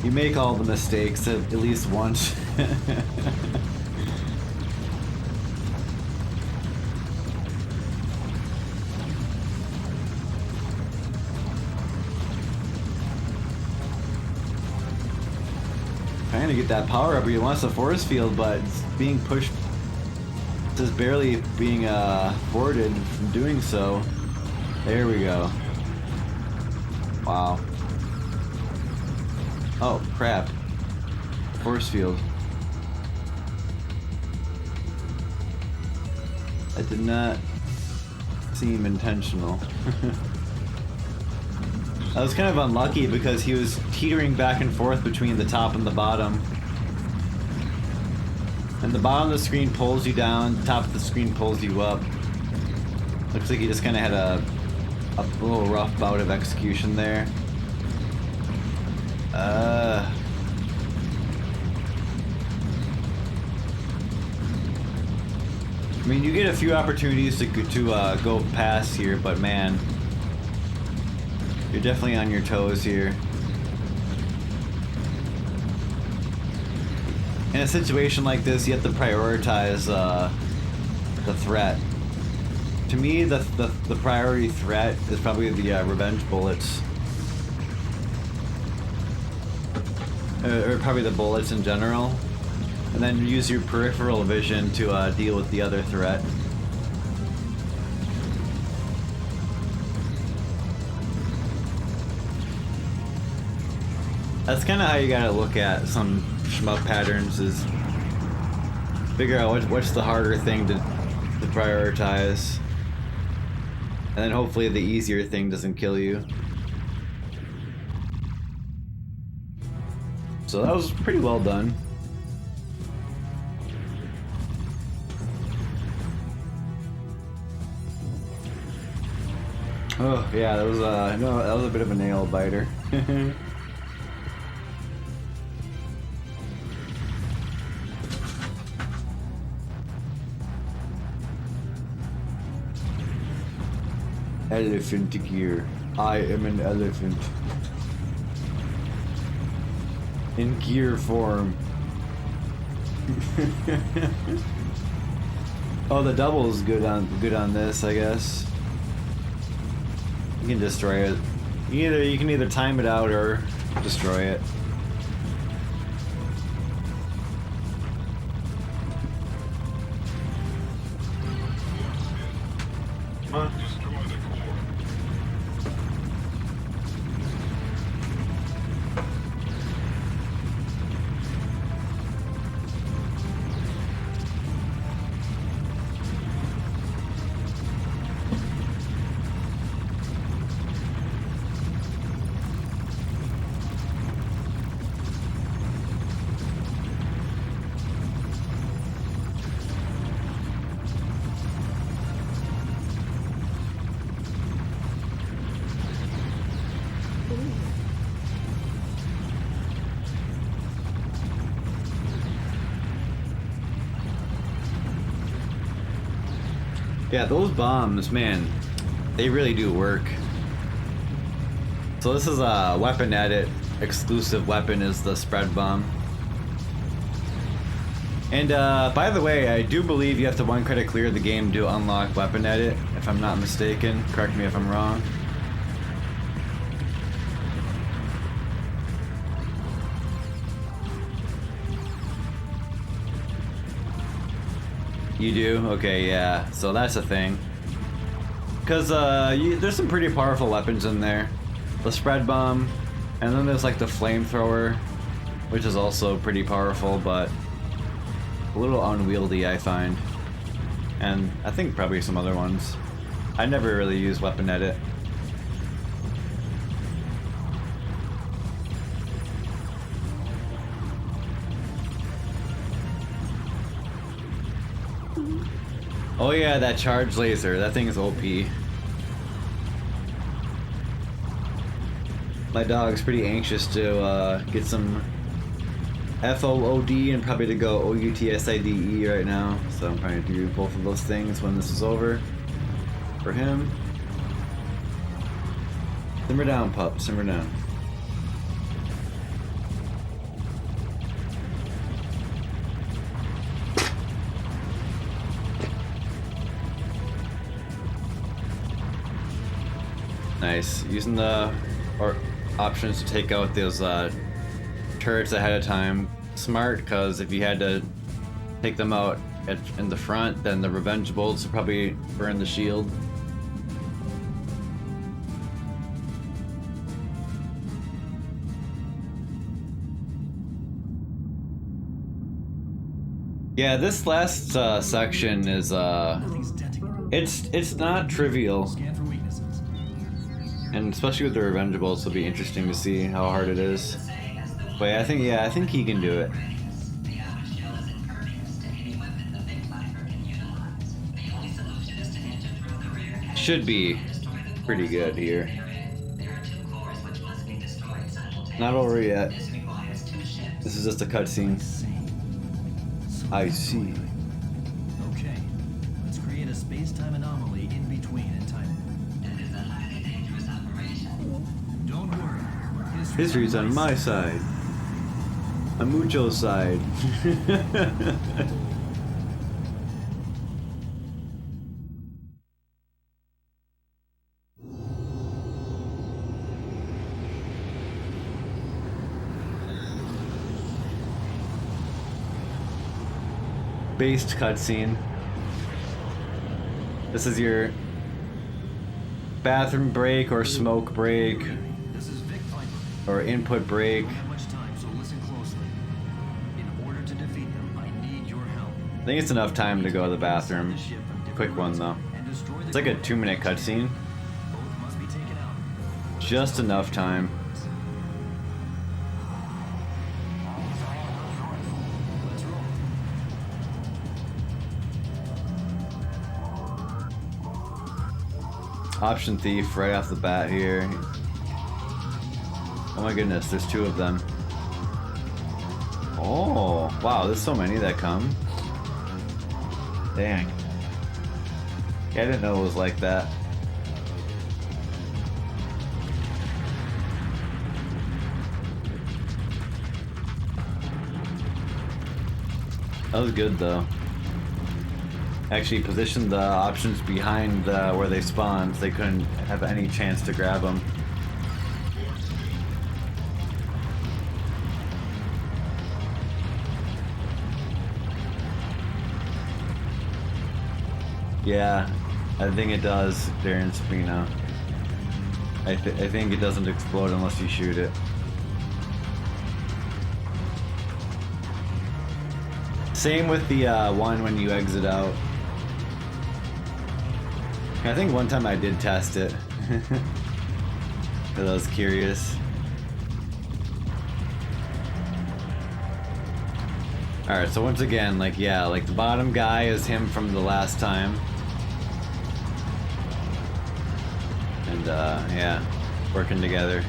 make all the mistakes at least once. Trying to get that power up, he wants the force field, but it's being pushed, just barely being thwarted from doing so. There we go. Wow. Oh, crap. Force field. That did not seem intentional. I was kind of unlucky because he was teetering back and forth between the top and the bottom. And the bottom of the screen pulls you down, the top of the screen pulls you up. Looks like he just kind of had a little rough bout of execution there. I mean, you get a few opportunities to go past here, but man, you're definitely on your toes here. In a situation like this, you have to prioritize the threat. To me, the priority threat is probably the revenge bullets. Or probably the bullets in general. And then use your peripheral vision to deal with the other threat. That's kind of how you gotta look at some shmup patterns, is figure out what's the harder thing to prioritize. And then hopefully the easier thing doesn't kill you. So that was pretty well done. Oh yeah, that was a bit of a nail biter. Elephant gear. I am an elephant. In gear form. Oh, the double is good on this, I guess. You can destroy it. You can either time it out or destroy it. Yeah, those bombs, man, they really do work. So this is a weapon edit. Exclusive weapon is the spread bomb. And by the way, I do believe you have to 1 credit clear the game to unlock weapon edit, if I'm not mistaken. Correct me if I'm wrong. You do? Okay, yeah. So that's a thing. Because there's some pretty powerful weapons in there. The spread bomb, and then there's like the flamethrower, which is also pretty powerful, but a little unwieldy, I find. And I think probably some other ones. I never really use weapon edit. Oh yeah, that charged laser. That thing is OP. My dog's pretty anxious to get some FOOD and probably to go OUTSIDE right now. So I'm trying to do both of those things when this is over. For him. Simmer down, pup. Simmer down. Nice. Using the options to take out those turrets ahead of time. Smart, because if you had to take them out in the front, then the revenge bolts would probably burn the shield. Yeah, this last section is it's not trivial. Scan for weaknesses. And especially with the revenge bolts, it'll be interesting to see how hard it is. But I think he can do it. The outer shell is impervious to any weapon the big climber can utilize. The only solution is to enter through the rear hatch. Should be Destroy the pretty cores good here. There are 2 cores which must be destroyed simultaneously. Not over yet. This requires 2 ships. This is just a cutscene. I see. Okay, let's create a space-time anomaly in between and time. That is a highly dangerous operation. Don't worry. History's on my side. On Mucho's side. Based cutscene. This is your bathroom break or smoke break This is Vic Viper. or input break. Don't have much time, so listen closely. In order to defeat them, I need your help. I think it's enough time to go to the bathroom. Quick one though. It's like a 2-minute cutscene. Both must be taken out. Just enough time. Let's roll. Option thief right off the bat here. Oh my goodness, there's 2 of them. Oh, wow, there's so many that come. Dang. Yeah, I didn't know it was like that. That was good though. Actually positioned the options behind where they spawned so they couldn't have any chance to grab them. Yeah, I think it does, Darren Spino. I think it doesn't explode unless you shoot it. Same with the one when you exit out. I think one time I did test it. Because I was curious. Alright, so once again, like, yeah, like the bottom guy is him from the last time. And, yeah, working together.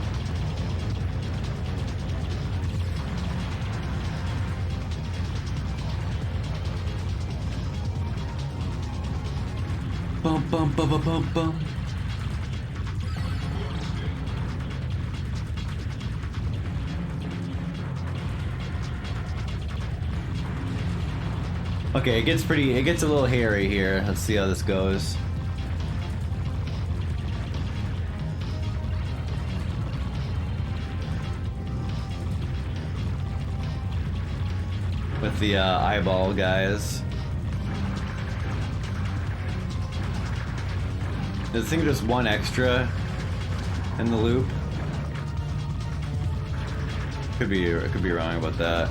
Bum bum bum bum bum bum. Okay, it gets a little hairy here. Let's see how this goes. With the eyeball guys. I think there's one extra in the loop. I could be wrong about that.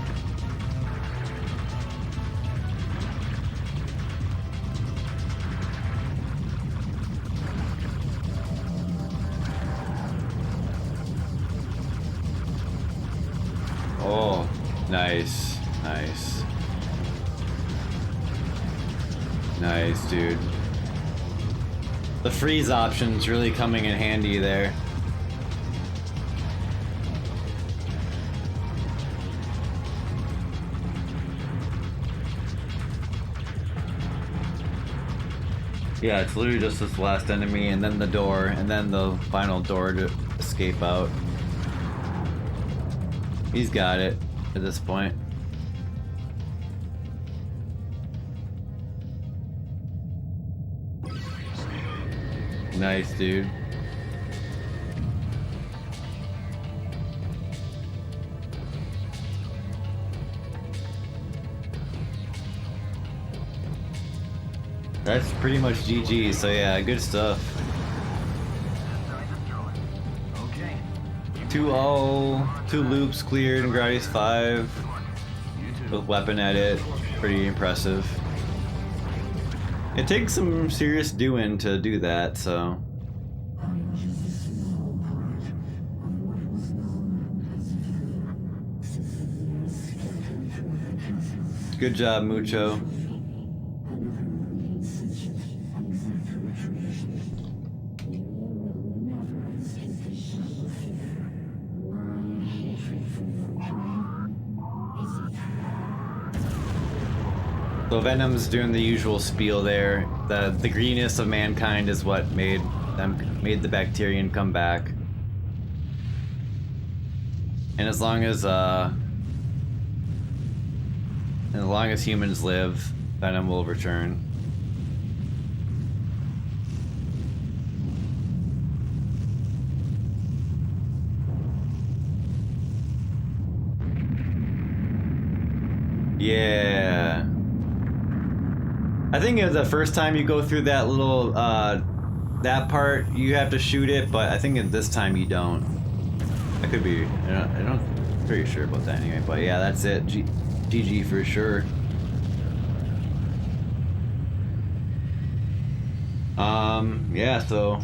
Oh, nice, nice. Nice, dude. The freeze option's really coming in handy there. Yeah, it's literally just this last enemy and then the door and then the final door to escape out. He's got it at this point. Nice, dude. That's pretty much GG, so yeah, good stuff. Okay. 2-0, 2 loops cleared in Gradius 5 with weapon edit, pretty impressive. It takes some serious doing to do that, so. Good job, Mucho. So Venom's doing the usual spiel there. The greenness of mankind is what made the Bacterian come back. And as long as humans live, Venom will return. Yeah. I think the first time you go through that little, that part, you have to shoot it, but I think at this time you don't. I could be, I don't, pretty sure about that anyway, but yeah, that's it. GG for sure. Yeah, so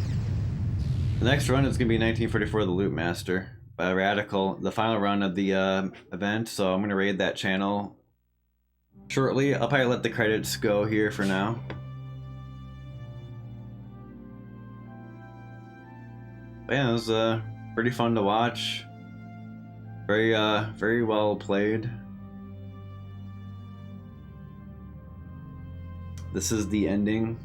the next run is gonna be 1944 The Loot Master by Radical, the final run of the event, so I'm gonna raid that channel shortly. I'll probably let the credits go here for now. But yeah, it was pretty fun to watch. Very well played. This is the ending.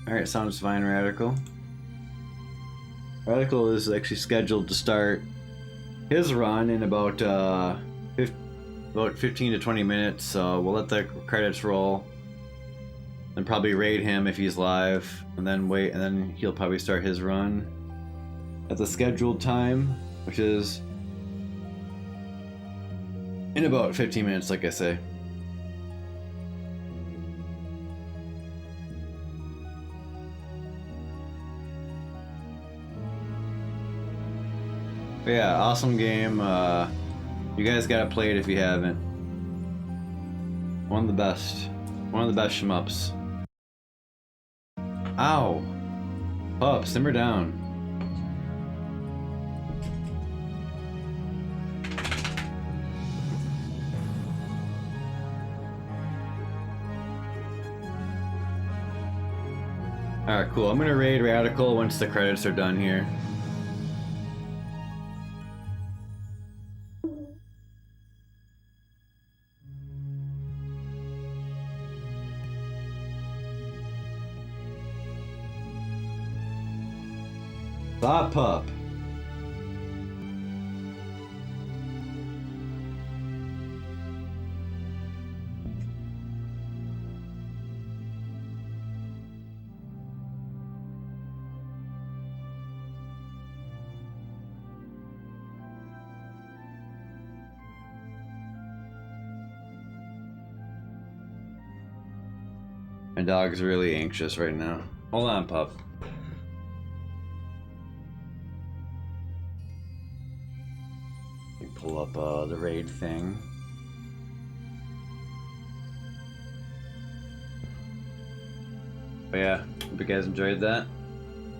Alright, sounds fine, Radical. Radical is actually scheduled to start his run in about 15 to 20 minutes, so we'll let the credits roll and probably raid him if he's live, and then wait, and then he'll probably start his run at the scheduled time, which is in about 15 minutes, like I say. But yeah, awesome game. You guys gotta play it if you haven't. One of the best shmups. Ow! Pup, simmer down. Alright, cool. I'm gonna raid Radical once the credits are done here. Stop, pup. My dog's really anxious right now. Hold on, pup. Let me pull up the raid thing. But yeah, hope you guys enjoyed that.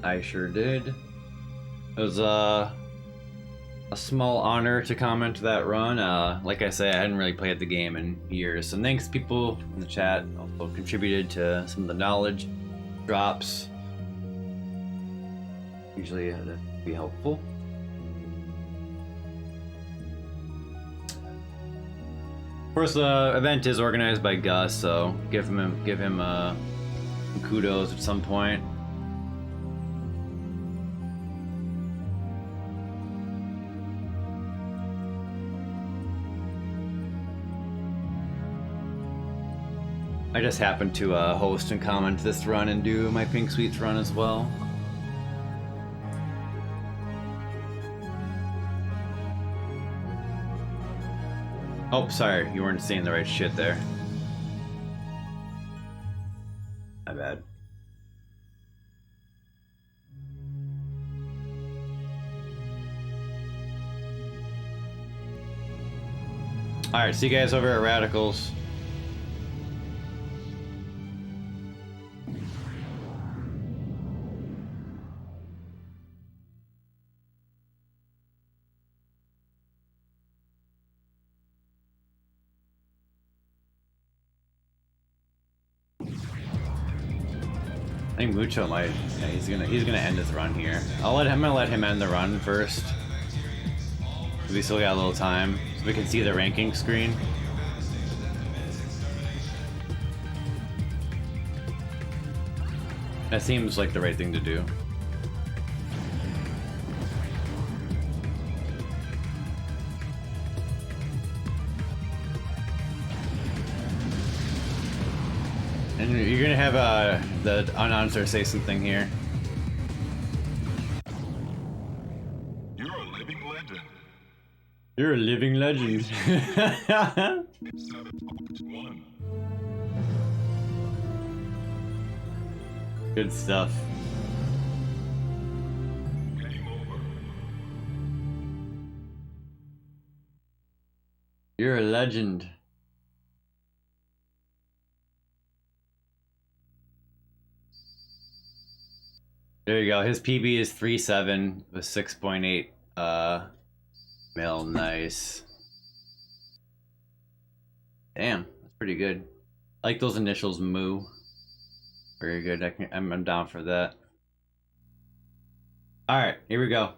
I sure did. It was a small honor to comment that run. Like I say, I hadn't really played the game in years, and thanks people in the chat also contributed to some of the knowledge drops. Usually that'd be helpful. Of course, the event is organized by Gus, so give him kudos at some point. I just happened to host and comment this run and do my 핑크스위츠 run as well. Oh, sorry, you weren't seeing the right shit there. My bad. Alright, see you guys over at Radicals. I think Mucho might. Yeah, he's gonna end his run here. I'm gonna let him end the run first. We still got a little time, so we can see the ranking screen. That seems like the right thing to do. And you're gonna have the announcer say something here. You're a living legend. You're a living legend. 7-1. Good stuff. Game over. You're a legend. There you go. His PB is 3.7 with 6.8 mil. Nice. Damn, that's pretty good. I like those initials, Moo. Very good. I'm down for that. All right, here we go.